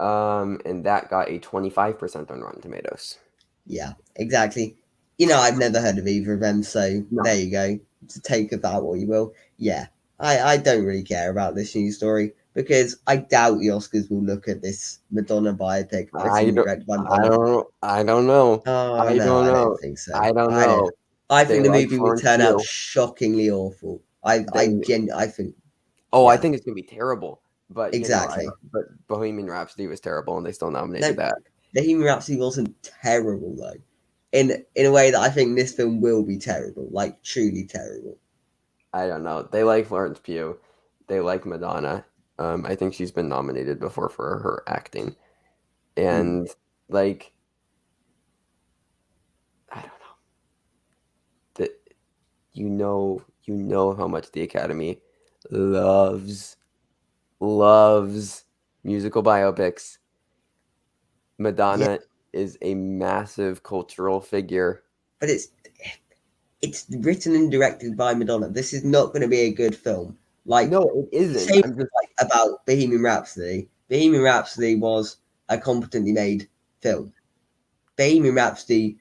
And that got a 25% on Rotten Tomatoes. Yeah, exactly. You know, I've never heard of either of them, so No, there you go. To take of that what you will. Yeah, I don't really care about this news story because I doubt the Oscars will look at this Madonna biopic I written and don't, directed by I Madonna. don't, I don't know. Oh I no, don't I don't know. think so. I don't I don't. know. I They think the like movie would Florence turn out Pugh. shockingly awful. They, I think oh, I yeah, think it's gonna be terrible. But exactly. but Bohemian Rhapsody was terrible, and they still No, nominated that. Bohemian Rhapsody wasn't terrible though. In a way that I think this film will be terrible, like truly terrible. I don't know. They like Florence Pugh. They like Madonna. I think she's been nominated before for her acting, Mm. and like I don't know that you know how much the Academy loves loves musical biopics. Yeah, Madonna is a massive cultural figure. but it's written and directed by Madonna. This is not going to be a good film. Like No, it isn't. same I'm just like about Bohemian Rhapsody. Bohemian Rhapsody was a competently made film. Bohemian Rhapsody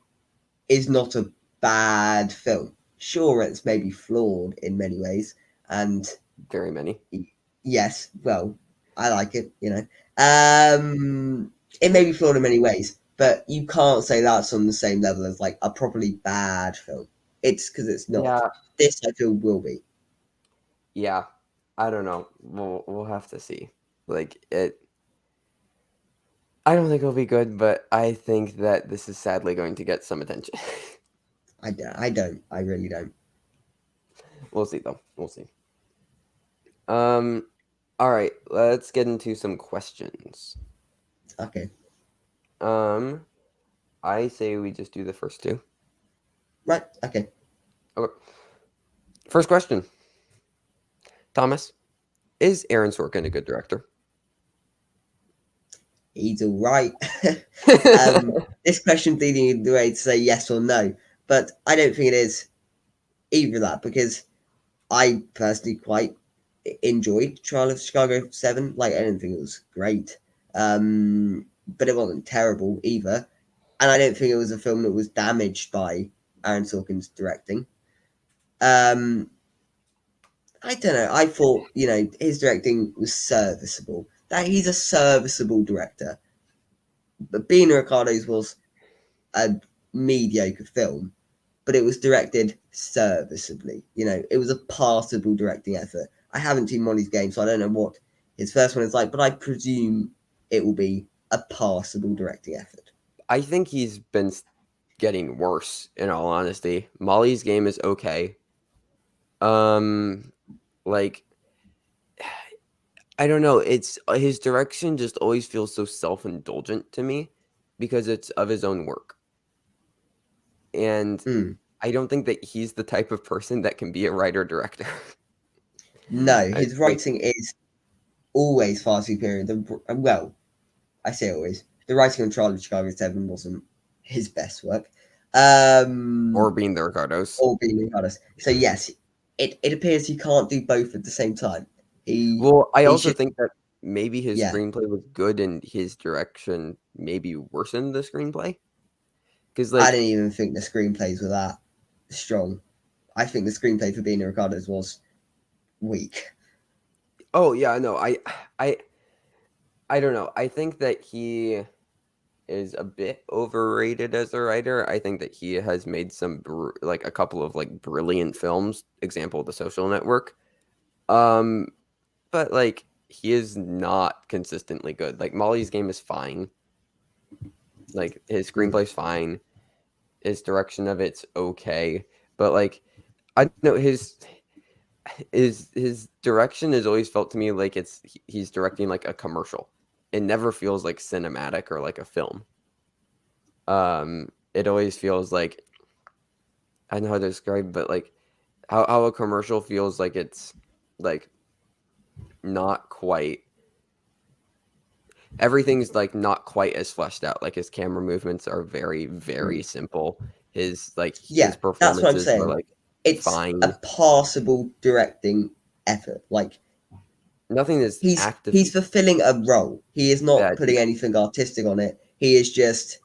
is not a bad film. Sure, it's maybe flawed in many ways, and very many. yes, well, I like it. You know, it may be flawed in many ways, but you can't say that's on the same level as like a properly bad film. It's because it's not. Yeah, This I feel will be. yeah. I don't know. We'll have to see. Like it. I don't think it'll be good, but I think that this is sadly going to get some attention. I don't. I really don't. We'll see though. We'll see. Um. All right. Let's get into some questions. Okay. Um. I say we just do the first two. Right. Okay. Okay. First question. Thomas, is Aaron Sorkin a good director? He's all right. This question's leading you the way to say yes or no, but I don't think it is either of that because I personally quite enjoyed Trial of Chicago 7. Like, I didn't think it was great, but it wasn't terrible either. and I don't think it was a film that was damaged by Aaron Sorkin's directing. I don't know. I thought, his directing was serviceable. That he's a serviceable director. But Being Ricardo's was a mediocre film, but it was directed serviceably. It was a passable directing effort. I haven't seen Molly's Game, so I don't know what his first one is like, but I presume it will be a passable directing effort. I think he's been getting worse, in all honesty. Molly's Game is okay. Like, I don't know. It's his direction just always feels so self-indulgent to me because it's of his own work. And I don't think that he's the type of person that can be a writer-director. No, his writing is always far superior. Well, I say always. The writing on Trial of Chicago 7 wasn't his best work. Or Being the Ricardos. Or Being Ricardos. So yes, it appears he can't do both at the same time. I also think that maybe his Yeah. screenplay was good and his direction maybe worsened the screenplay. Because I didn't even think the screenplays were that strong. I think the screenplay for Being Ricardos was weak. Oh yeah, no, I don't know. I think that he is a bit overrated as a writer. I think that he has made some like a couple of like brilliant films. Example, The Social Network. But like he is not consistently good. Like Molly's Game is fine. Like his screenplay's fine. His direction of it's okay. But like I don't know his direction has always felt to me like he's directing like a commercial. It never feels like cinematic or like a film. It always feels like I don't know how to describe, but like how a commercial feels like it's like not quite. Everything's like not quite as fleshed out. Like his camera movements are very, very simple. His his performances are like it's fine. A passable directing effort. Like nothing is active. He's fulfilling a role. He is not putting anything artistic on it. He is just,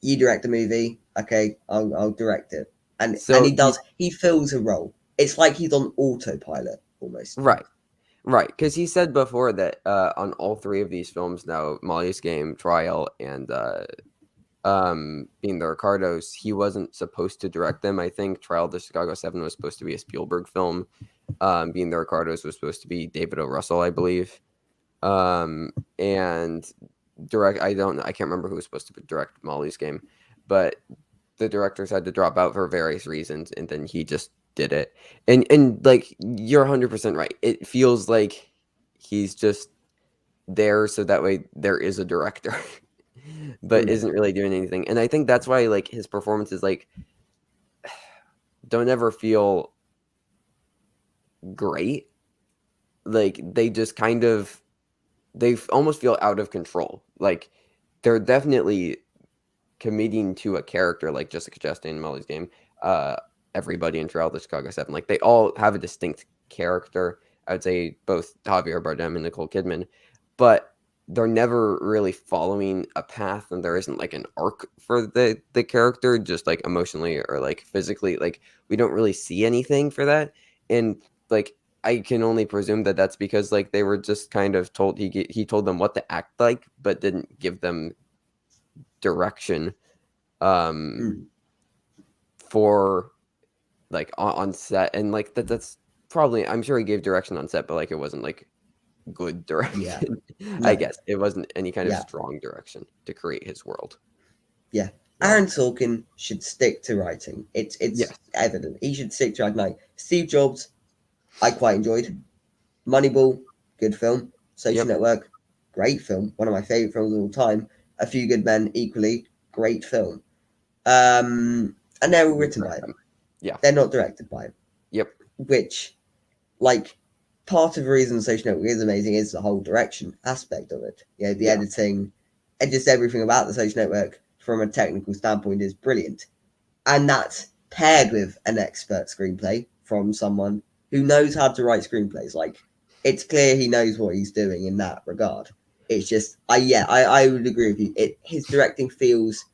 you direct a movie, okay, I'll direct it, and he does. He fills a role. It's like he's on autopilot almost. Right. Because he said before that on all three of these films now, Molly's Game, Trial, and Being the Ricardos, he wasn't supposed to direct them. I think Trial of the Chicago 7 was supposed to be a Spielberg film. Being the Ricardos was supposed to be David O. Russell, I believe. And direct, I can't remember who was supposed to direct Molly's Game, but the directors had to drop out for various reasons, and then he just did it. And like you're 100% right. It feels like he's just there so that way there is a director, but isn't really doing anything. And I think that's why like his performances like don't ever feel great. Like they just kind of they almost feel out of control. Like they're definitely committing to a character like Jessica Chastain in Molly's Game. Everybody in Trial of the Chicago 7, like they all have a distinct character. I would say both Javier Bardem and Nicole Kidman, but they're never really following a path, and there isn't like an arc for the character, just like emotionally or like physically. Like we don't really see anything for that, and like I can only presume that that's because like they were just kind of told he told them what to act like, but didn't give them direction for like on set, and like that's probably, I'm sure he gave direction on set, but like it wasn't like good direction. Yeah. I guess it wasn't any kind of strong direction to create his world. Yeah. Aaron Sorkin should stick to writing. It's evident. He should stick to writing. Like Steve Jobs, I quite enjoyed. Moneyball, good film. Social Network, great film. One of my favorite films of all time. A Few Good Men, equally great film. And they're all written by him. Yeah. They're not directed by him. Yep. Which, like, part of the reason Social Network is amazing is the whole direction aspect of it. The editing and just everything about the Social Network from a technical standpoint is brilliant. And that's paired with an expert screenplay from someone who knows how to write screenplays. Like, it's clear he knows what he's doing in that regard. It's just, I would agree with you. His directing feels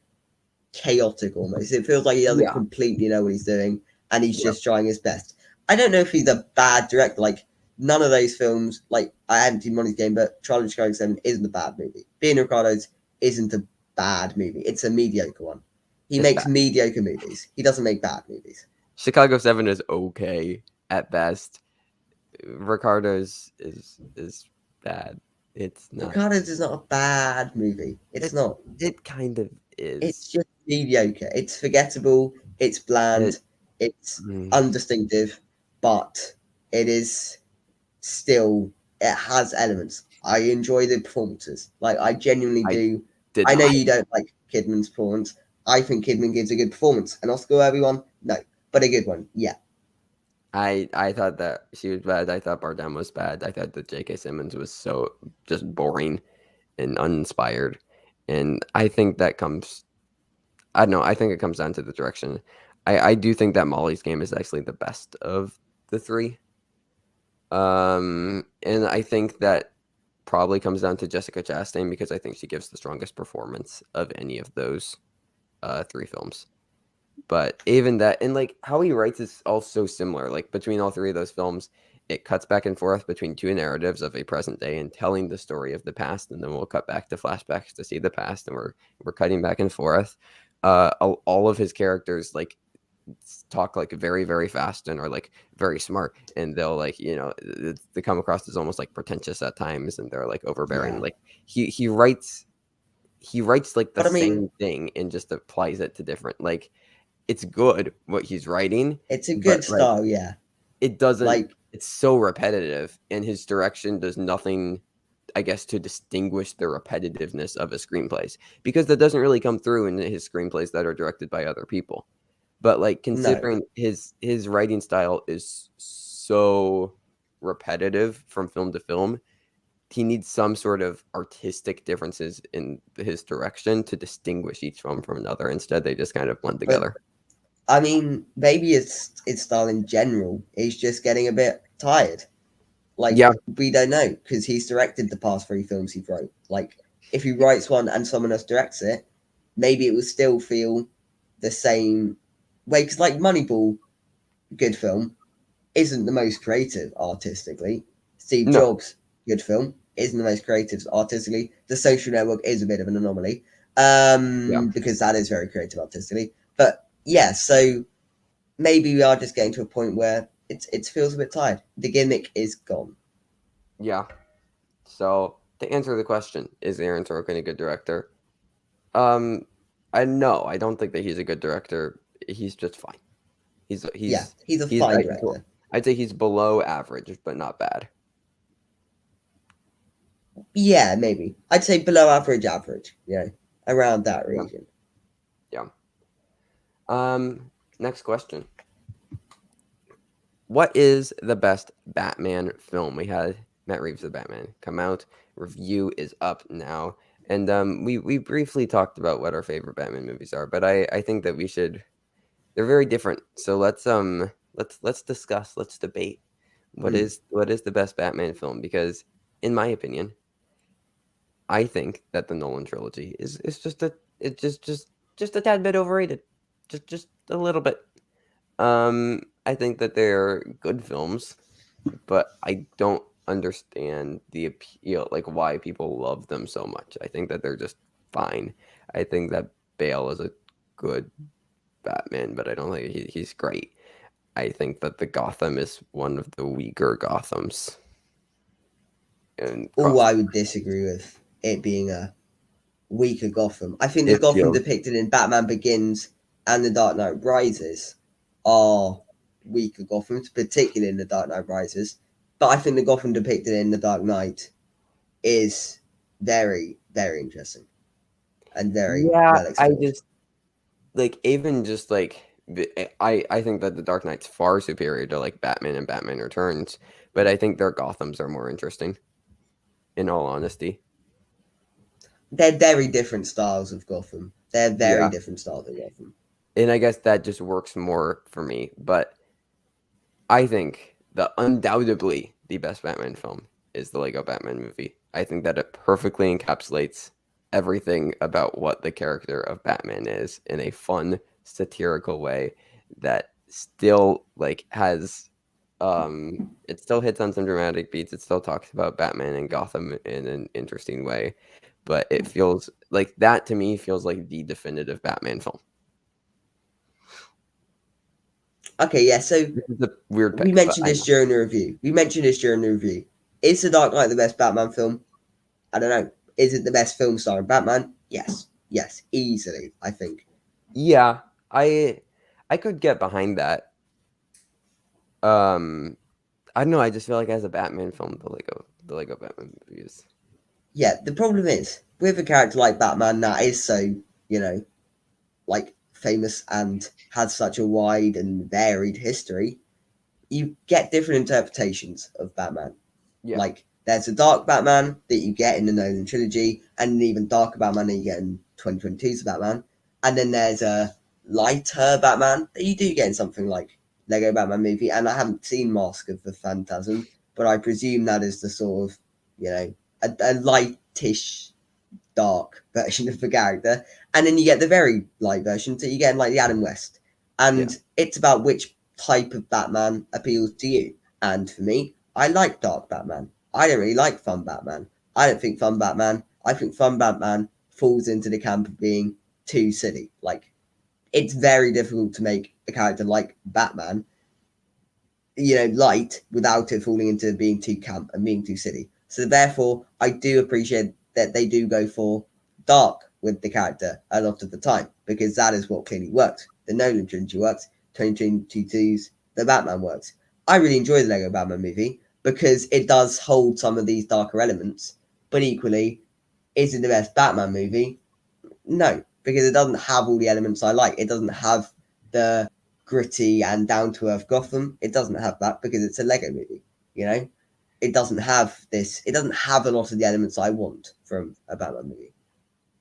chaotic almost. It feels like he doesn't Yeah. completely know what he's doing, and he's Yeah. just trying his best. I don't know if he's a bad director. Like none of those films, like I haven't seen Money's Game, but Charlie and Chicago 7 isn't a bad movie. Being Ricardo's isn't a bad movie. It's a mediocre one. He It's makes bad. mediocre movies. He doesn't make bad movies. Chicago 7 is okay at best. Ricardo's is bad. It's not. Ricardo's is not a bad movie. It's It not. it kind of It's is. just mediocre. It's forgettable. It's It bland. It's mm, undistinctive, but it is still. It has elements. I enjoy the performances. Like I genuinely I do. did I know not. you don't like Kidman's performance. I think Kidman gives a good performance. An Oscar worthy one? No, but a good one. Yeah. I thought that she was bad. I thought Bardem was bad. I thought that J.K. Simmons was so just boring and uninspired. And I think that comes. I don't know. I think it comes down to the direction. I do think that Molly's Game is actually the best of the three. And I think that probably comes down to Jessica Chastain because I think she gives the strongest performance of any of those three films. But even that, and like how he writes is also similar. Like between all three of those films, it cuts back and forth between two narratives of a present day and telling the story of the past, and then we'll cut back to flashbacks to see the past, and we're cutting back and forth. All of his characters like talk like very very fast and are like very smart, and they'll like they come across as almost like pretentious at times, and they're like overbearing. Yeah. Like he writes like the But I mean, same thing and just applies it to different like it's good what he's writing, it's a but good like style. Yeah. it doesn't Like it's so repetitive and his direction does nothing, I guess, to distinguish the repetitiveness of his screenplays because that doesn't really come through in his screenplays that are directed by other people. But like no. considering his writing style is so repetitive from film to film, he needs some sort of artistic differences in his direction to distinguish each film from another. Instead, they just kind of blend But together. I mean, maybe it's style in general. He's just getting a bit tired. Yeah, Like we don't know because he's directed the past three films he wrote. Like if he writes one and someone else directs it, maybe it will still feel the same way. Because like Moneyball, good film, isn't the most creative artistically. Steve no, Jobs, good film, isn't the most creative artistically. The Social Network is a bit of an anomaly, yeah, because that is very creative artistically. But yeah, so maybe we are just getting to a point where it feels a bit tired. The gimmick is gone. yeah. So to answer the question, is Aaron Sorkin a good director? Um, I don't think that he's a good director. He's just fine. He's Yeah, he's he's a he's fine I, director. I'd say he's below average, but not bad. Yeah, maybe. I'd say below average, average. Around that Yeah, region. yeah. Next question. What is the best Batman film? We had Matt Reeves' The Batman come out. Review is up now. And we briefly talked about what our favorite Batman movies are, but I think that we should they're very different. So let's discuss, let's debate Mm. what is the best Batman film because in my opinion, I think that the Nolan trilogy is just a it's just a tad bit overrated. Just a little bit. I think that they're good films, but I don't understand the appeal, like why people love them so much. I think that they're just fine. I think that Bale is a good Batman, but I don't think he's great. I think that the Gotham is one of the weaker Gothams and Oh, cross. I would disagree with it being a weaker Gotham. I think the It Gotham feels depicted in Batman Begins and The Dark Knight Rises are weaker Gothams, particularly in The Dark Knight Rises. But I think the Gotham depicted in The Dark Knight is very, very interesting and very yeah. well I explored. just like even just like I think that the Dark Knight's far superior to like Batman and Batman Returns, but I think their Gothams are more interesting. In all honesty, They're very different styles of Gotham. They're very yeah, different styles of Gotham. and I guess that just works more for me. But I think the undoubtedly the best Batman film is the Lego Batman movie. I think that it perfectly encapsulates everything about what the character of Batman is in a fun, satirical way that still like has it still hits on some dramatic beats. It still talks about Batman and Gotham in an interesting way, but it feels like that to me feels like the definitive Batman film. Okay, yeah. So This is a weird we pick, but mentioned I this know. during the review. Is The Dark Knight the best Batman film? I don't know. Is it the best film starring Batman? Yes, yes, easily. I think. Yeah, I could get behind that. Um, I don't know. I just feel like as a Batman film, the Lego Batman movies. Yeah. The problem is with a character like Batman that is so you know like famous and has such a wide and varied history. You get different interpretations of Batman. Yeah, Like there's a dark Batman that you get in the Nolan trilogy, and an even darker Batman that you get in 2022's Batman. And then there's a lighter Batman that you do get in something like Lego Batman movie. And I haven't seen Mask of the Phantasm, but I presume that is the sort of, a lightish dark version of the character. And then you get the very light version that you get in like the Adam West. yeah. And it's about which type of Batman appeals to you. And for me, I like dark Batman. I don't really like fun Batman. I think fun Batman falls into the camp of being too silly. Like, it's very difficult to make a character like Batman, light without it falling into being too camp and being too silly. So therefore, I do appreciate that they do go for dark with the character a lot of the time because that is what clearly works. The Nolan trilogy works. 2022's The Batman works. I really enjoy the Lego Batman movie because it does hold some of these darker elements, but equally, is it the best Batman movie? No, because it doesn't have all the elements I like. It doesn't have the gritty and down to earth Gotham. It doesn't have that because it's a Lego movie. You know, it doesn't have this. It doesn't have a lot of the elements I want from a Batman movie.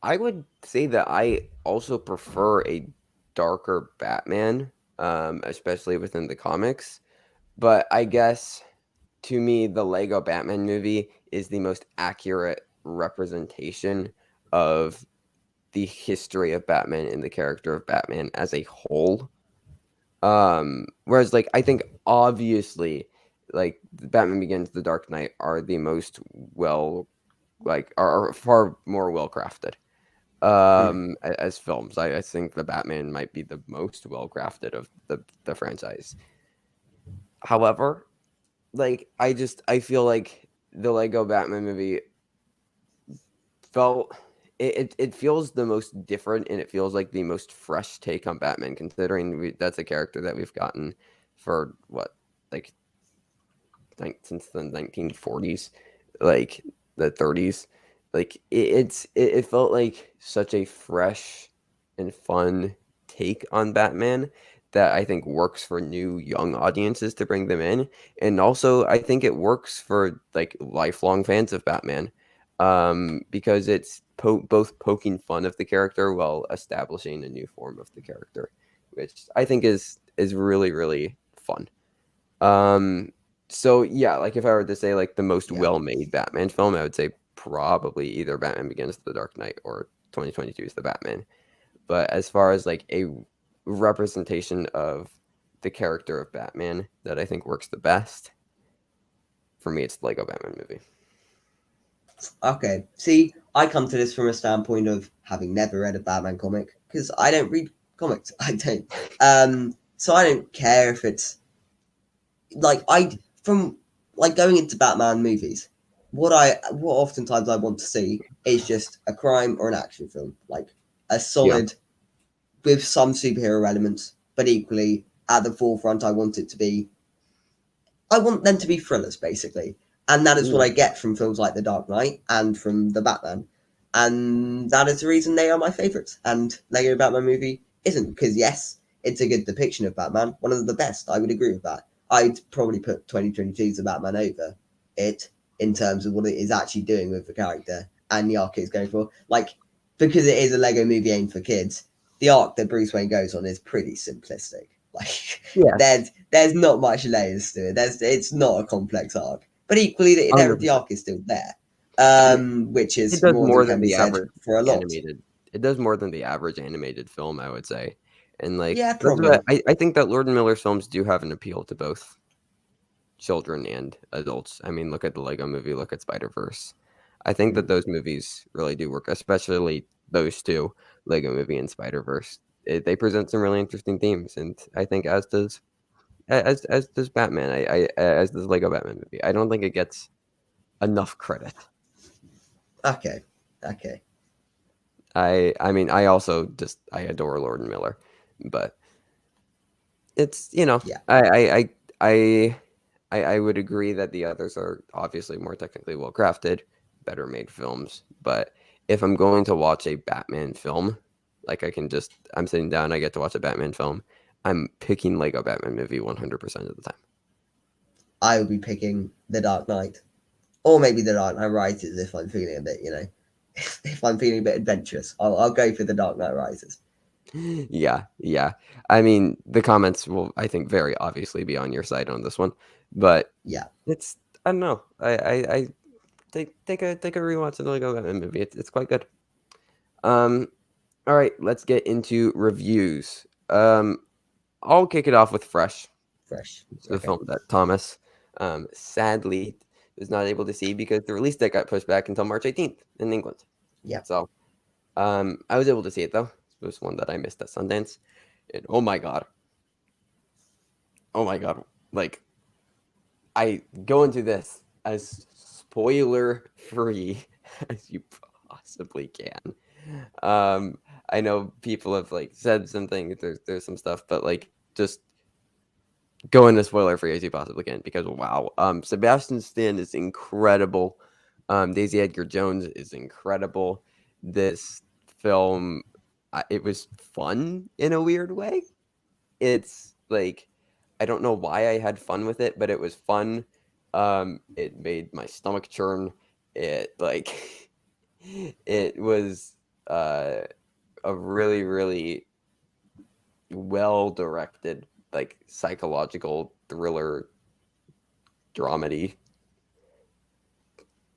I would say that I also prefer a darker Batman, especially within the comics. But I guess to me, the Lego Batman movie is the most accurate representation of the history of Batman and the character of Batman as a whole. Whereas like I think obviously like Batman Begins, The Dark Knight are the most well are far more well crafted Mm. as films. I think the Batman might be the most well crafted of the franchise. However, like I feel like the Lego Batman movie felt it feels the most different and it feels like the most fresh take on Batman considering that's a character that we've gotten for what like since the 1940s, like the 30s. Like it felt like such a fresh and fun take on Batman that I think works for new young audiences to bring them in, and also I think it works for like lifelong fans of Batman, because it's both poking fun of the character while establishing a new form of the character, which I think is really really fun. Um, so yeah, like if I were to say like the most Yeah. well-made Batman film, I would say probably either Batman Begins, The Dark Knight, or 2022's The Batman. But as far as like a representation of the character of Batman that I think works the best, for me, it's the Lego Batman movie. Okay. See, I come to this from a standpoint of having never read a Batman comic because I don't read comics. I don't. So I don't care if it's like I from like going into Batman movies, what oftentimes I want to see is just a crime or an action film, like a Yeah. solid with some superhero elements, but equally at the forefront. I want them to be thrillers, basically, and that is what Yeah. I get from films like The Dark Knight and from the Batman, and that is the reason they are my favorites. And Lego Batman movie isn't because yes, it's a good depiction of Batman, one of the best. I would agree with that. I'd probably put 2022's The Batman over it in terms of what it is actually doing with the character and the arc it's going for. Like because it is a Lego movie aimed for kids, the arc that Bruce Wayne goes on is pretty simplistic. Like Yeah. there's not much layers to it. It's not a complex arc, but equally the 100%. arc is still there. I mean, which it is does more than more can than be the said average for a lot. animated. It does more than the average animated film, I would say. And like Yeah, that's what probably. I think that Lord and Miller's films do have an appeal to both children and adults. I mean, look at the Lego Movie, look at Spider-Verse. I think that Mm. those movies really do work, especially those two, Lego Movie and Spider-Verse. They present some really interesting themes, and I think as does Batman. I as does Lego Batman movie. I don't think it gets enough credit. Okay, okay, I mean, I also just I adore Lord and Miller, but it's yeah. I I would agree that the others are obviously more technically well crafted, better made films. But if I'm going to watch a Batman film, like I'm sitting down, I get to watch a Batman film. I'm picking Lego Batman movie 100% of the time. I would be picking The Dark Knight, or maybe The Dark Knight Rises if I'm feeling a bit, if I'm feeling a bit adventurous. I'll go for The Dark Knight Rises. Yeah, yeah. I mean, the comments will, I think, very obviously be on your side on this one, but Yeah. it's I don't know. I take a rewatch of the Lego Batman movie. It's quite good. Um, all right, let's get into reviews. I'll kick it off with Fresh. Fresh. It's the Okay. film that Thomas, sadly, was not able to see because the release date got pushed back until March 18th in England. Yeah. So, I was able to see it though. It was one that I missed at Sundance, and oh my god, like I go into this as spoiler free as you possibly can. Um, I know people have like said some things. There's some stuff, but like just go into spoiler free as you possibly can because wow. Sebastian Stan is incredible. Daisy Edgar Jones is incredible. This film, it was fun in a weird way. It's like I don't know why I had fun with it, but it was fun. It made my stomach churn. It like it was a really really well directed like psychological thriller dramedy,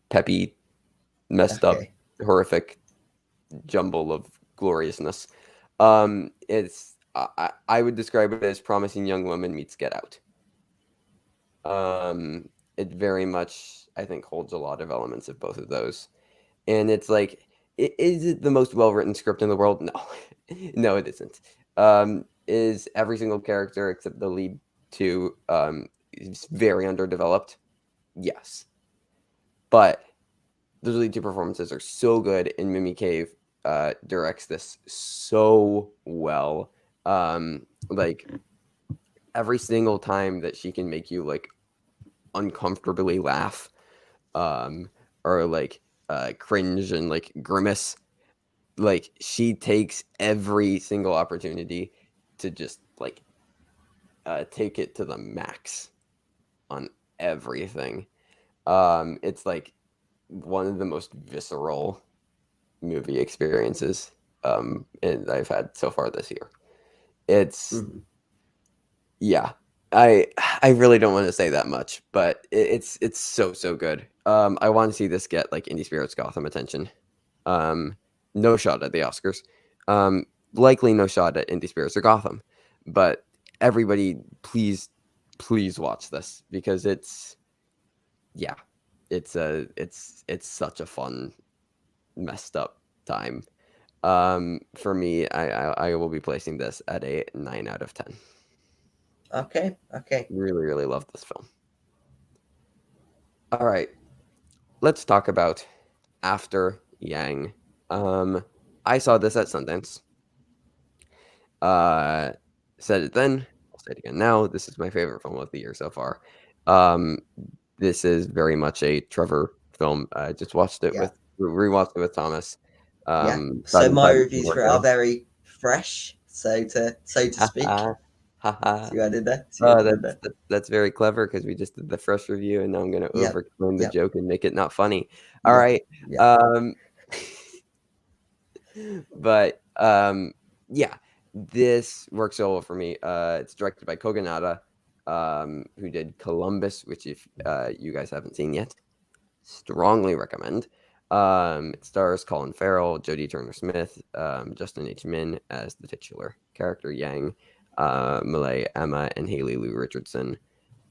peppy, messed up, Okay. horrific jumble of gloriousness. It's I would describe it as Promising Young Woman meets Get Out. It very much, I think, holds a lot of elements of both of those. And it's like, is it the most well written script in the world? No, no, it isn't. Is every single character except the lead two is very underdeveloped? Yes, but those lead two performances are so good, and Mimi Cave directs this so well. Like every single time that she can make you like uncomfortably laugh um or like cringe and like grimace, like she takes every single opportunity to just like take it to the max on everything. It's like one of the most visceral movie experiences and I've had so far this year. It's Mhm. yeah. I really don't want to say that much, but it's so so good. I want to see this get like Indie Spirits Gotham attention. Um, no shot at the Oscars. Um, likely no shot at Indie Spirits or Gotham, but everybody, please watch this because it's yeah, it's such a fun messed up time. For me, I will be placing this at a 9 out of 10. Okay. Okay. Really, really love this film. All right, let's talk about After Yang. Um, I saw this at Sundance. Uh, said it then. I'll say it again now. This is my favorite film of the year so far. Um, this is very much a Trevor film. I just watched it Yeah. with rewatched it with Thomas. Yeah. Thought So he my thought he did reviews work for it are out. very fresh, so to speak. Haha, haha. See what I did there? See what Oh, I did there? that's very clever because we just did the fresh review, and now I'm gonna Yep. overcome the Yep. joke and make it not funny. All Yep. right. Yep. Um, but yeah, this works so well for me. It's directed by Kogonada, who did Columbus, which if you guys haven't seen yet, strongly recommend. It stars Colin Farrell, Jodie Turner-Smith, Justin H. Min as the titular character Yang, Malay Emma, and Haley Lou Richardson.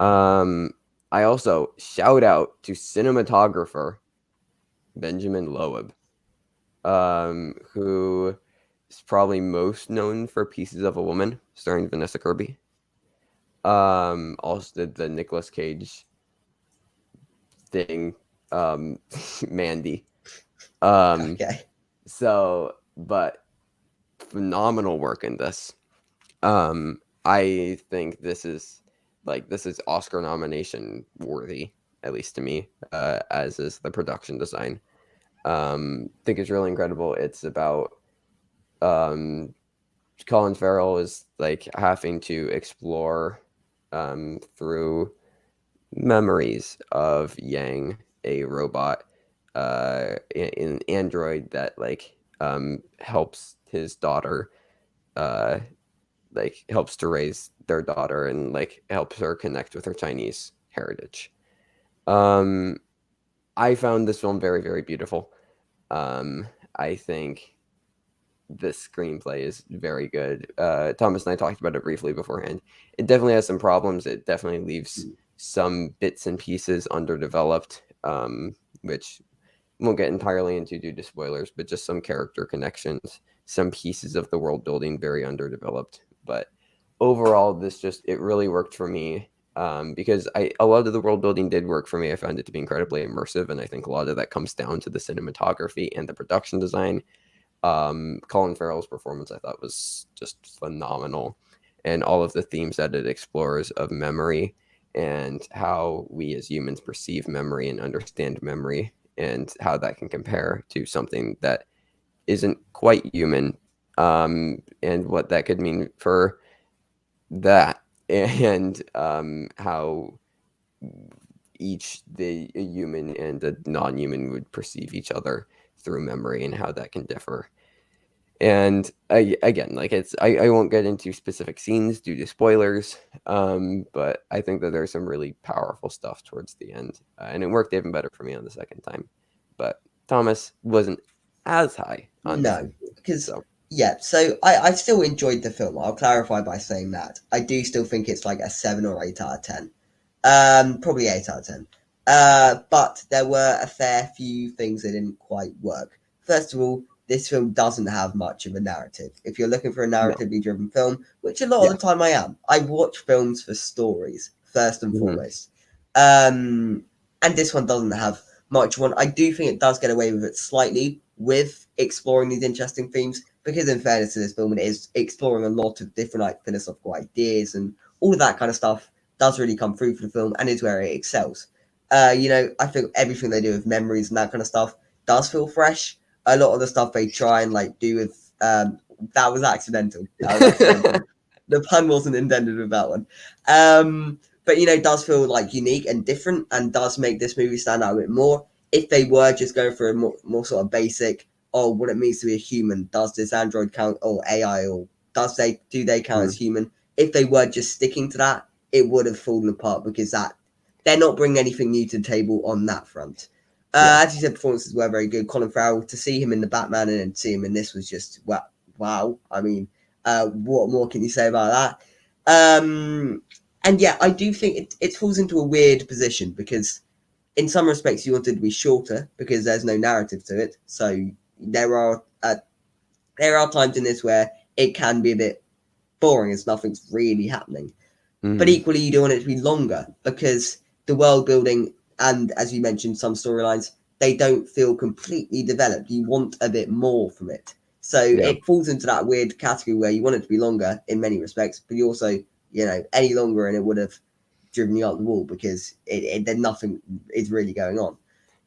I also shout out to cinematographer Benjamin Loeb, who is probably most known for Pieces of a Woman, starring Vanessa Kirby. Also did the Nicolas Cage thing, Mandy. Okay. But phenomenal work in this. I think this is Oscar nomination worthy, at least to me, as is the production design. Think it's really incredible. It's about Colin Farrell is like having to explore through memories of Yang, a robot, an android that helps his daughter, helps to raise their daughter and helps her connect with her Chinese heritage. I found this film very, very beautiful. I think the screenplay is very good. Thomas and I talked about it briefly beforehand. It definitely has some problems. It definitely leaves some bits and pieces underdeveloped, which won't get entirely into due to spoilers, but just some character connections, some pieces of the world building very underdeveloped. But overall, it really worked for me, because a lot of the world building did work for me. I found it to be incredibly immersive, and I think a lot of that comes down to the cinematography and the production design. Colin Farrell's performance I thought was just phenomenal, and all of the themes that it explores of memory and how we as humans perceive memory and understand memory, and how that can compare to something that isn't quite human, and what that could mean for that, and how the human and the non-human would perceive each other through memory, and how that can differ. And again, I won't get into specific scenes due to spoilers, but I think that there's some really powerful stuff towards the end, and it worked even better for me on the second time. But Thomas wasn't as high on this. No, because So so I still enjoyed the film. I'll clarify by saying that I do still think it's like a 7 or 8 out of 10. Probably 8 out of 10. But there were a fair few things that didn't quite work. First of all, this film doesn't have much of a narrative. If you're looking for a no, narratively driven film, which a lot yeah, of the time I am, I watch films for stories first and mm-hmm. foremost. And this one doesn't have much one. I do think it does get away with it slightly with exploring these interesting themes, because in fairness to this film, it is exploring a lot of different philosophical ideas, and all of that kind of stuff does really come through for the film, and is where it excels. I think everything they do with memories and that kind of stuff does feel fresh. A lot of the stuff they try and do with that was accidental. The pun wasn't intended with that one. But it does feel unique and different, and does make this movie stand out a bit more. If they were just going for a more sort of basic, what it means to be a human, does this android count, or AI, or do they count as human? If they were just sticking to that, it would have fallen apart, because they're not bringing anything new to the table on that front. As you said, performances were very good. Colin Farrell, to see him in the Batman and then see him in this was just wow. I mean, what more can you say about that? And yeah, I do think it falls into a weird position, because in some respects you want it to be shorter because there's no narrative to it. So there are times in this where it can be a bit boring as nothing's really happening. But equally, you don't want it to be longer, because the world building and, as you mentioned, some storylines, they don't feel completely developed. You want a bit more from it. So it falls into that weird category where you want it to be longer in many respects, but you also, any longer and it would have driven you up the wall, because then nothing is really going on.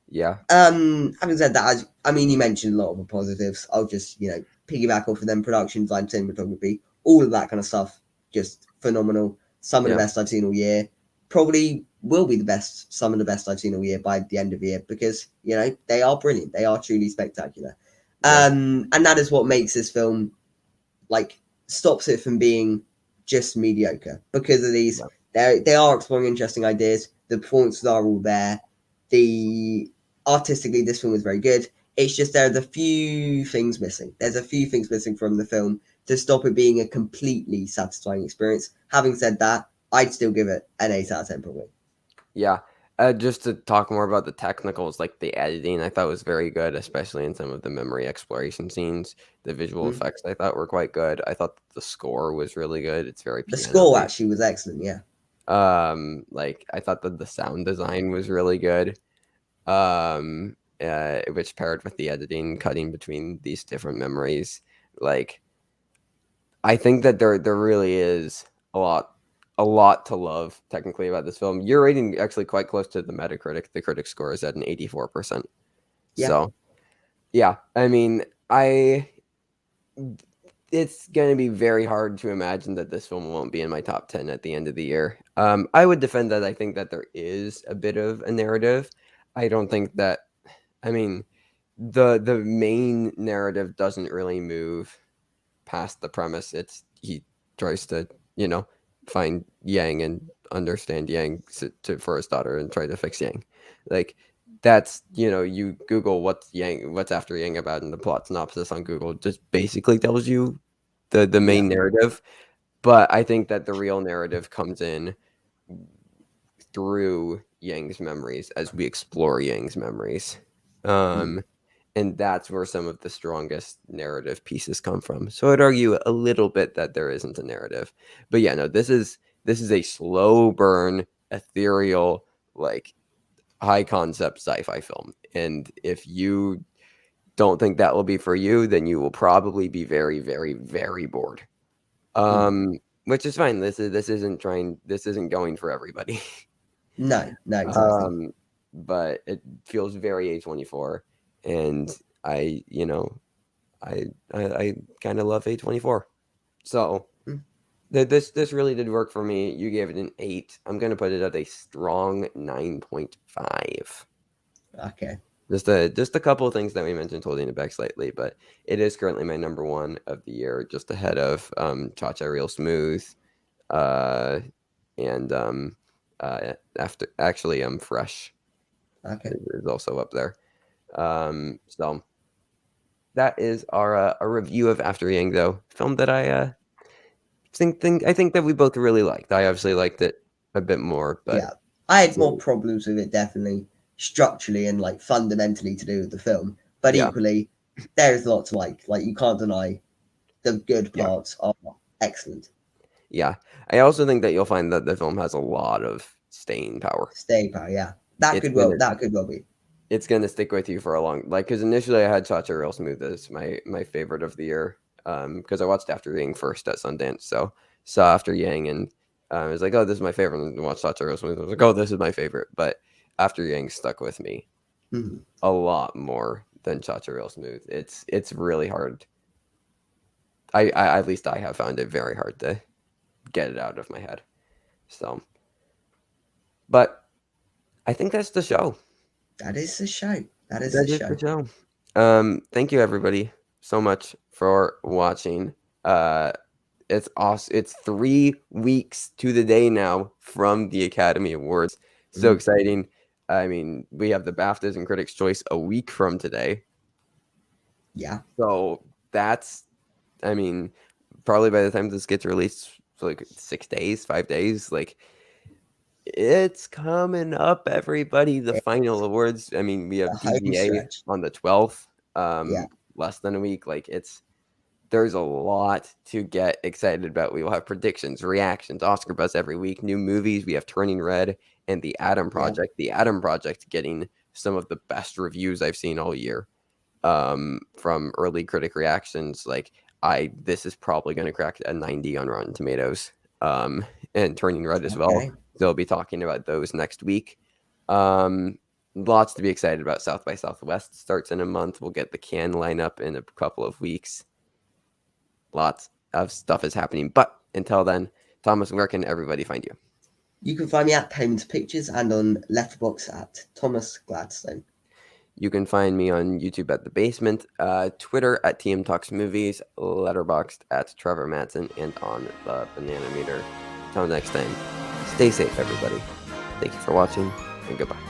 Yeah. Having said that, you mentioned a lot of the positives. I'll just, piggyback off of them: production design, cinematography, all of that kind of stuff, just phenomenal. Some of the best I've seen all year. Probably will be some of the best I've seen all year by the end of the year, because they are brilliant. They are truly spectacular. And that is what makes this film stops it from being just mediocre, because of these. They are exploring interesting ideas. The performances are all there. The artistically, this film was very good. It's just there are the few things missing. There's a few things missing from the film to stop it being a completely satisfying experience. Having said that, I'd still give it an 8 out of 10 probably. Yeah. Just to talk more about the technicals, like the editing, I thought was very good, especially in some of the memory exploration scenes. The visual Mm. effects I thought were quite good. I thought the score was really good. It's very The piano score based. actually was excellent, yeah. Like I thought that the sound design was really good. Which paired with the editing, cutting between these different memories, like I think that there really is a lot to love technically about this film. Your rating actually quite close to the Metacritic. The critic score is at an 84%. Yeah. So yeah, I mean, I it's going to be very hard to imagine that this film won't be in my top 10 at the end of the year. I would defend that I think that there is a bit of a narrative. I don't think that, I mean, the main narrative doesn't really move past the premise. It's he tries to, find Yang and understand Yang for his daughter and try to fix Yang. Like that's, you Google what's after Yang about, and the plot synopsis on Google just basically tells you the Yeah. main narrative. But I think that the real narrative comes in through Yang's memories as we explore Yang's memories. Mm. And that's where some of the strongest narrative pieces come from. So I'd argue a little bit that there isn't a narrative. But yeah, no, this is a slow burn, ethereal, like high concept sci-fi film. And if you don't think that will be for you, then you will probably be very, very, very bored. Mm. Which is fine. This isn't going for everybody. No, no, exactly. But it feels very A24, and I, I kind of love A24. So Mm. this really did work for me. You gave it an 8. I'm gonna put it at a strong 9.5. Okay. Just a couple of things that we mentioned holding it back slightly, but it is currently my number one of the year, just ahead of Cha Cha Real Smooth, uh, and after actually Fresh Okay. is also up there. So that is our a review of After Yang, though, film that I think that we both really liked. I obviously liked it a bit more, Yeah. but I had more so, problems with it, definitely, structurally and like fundamentally to do with the film. But yeah, equally, there is a lot to like. Like, you can't deny the good yeah, parts are excellent. yeah. I also think that you'll find that the film has a lot of staying power. Stay power, yeah. It's gonna That could well be. it's gonna stick with you for a long, like, because initially I had Cha Cha Real Smooth as my favorite of the year, because I watched After Yang first at Sundance, so saw After Yang, and I was like, oh, this is my favorite, and watched Cha Cha Real Smooth. I was like, oh, this is my favorite, but After Yang stuck with me Mhm. a lot more than Cha Cha Real Smooth. It's really hard. I at least I have found it very hard to get it out of my head. So, but I think that's the show. That is the show. That is That the is the show. show. Thank you everybody so much for watching. It's awesome. It's 3 weeks to the day now from the Academy Awards. So Mm. exciting. I mean, we have the BAFTAs and Critics' Choice a week from today. Yeah. So that's, I mean, probably by the time this gets released, like 6 days, 5 days, like it's coming up, everybody. The final awards. I mean, we have The home DGA stretch. on the 12th, Yeah. less than a week. Like there's a lot to get excited about. We will have predictions, reactions, Oscar buzz every week, new movies. We have Turning Red and The Atom Yeah. Project. The Atom Project getting some of the best reviews I've seen all year, from early critic reactions. Like this is probably going to crack a 90 on Rotten Tomatoes, and Turning Red as well. Okay. They'll be talking about those next week. Lots to be excited about. South by Southwest starts in a month. We'll get the Cannes lineup in a couple of weeks. Lots of stuff is happening. But until then, Thomas, where can everybody find you? You can find me at Payments Pictures and on Letterboxd at Thomas Gladstone. You can find me on YouTube at The Basement, Twitter at TM Talks Movies, Letterboxd at Trevor Madsen, and on the Banana Meter. Until next time, stay safe, everybody. Thank you for watching, and goodbye.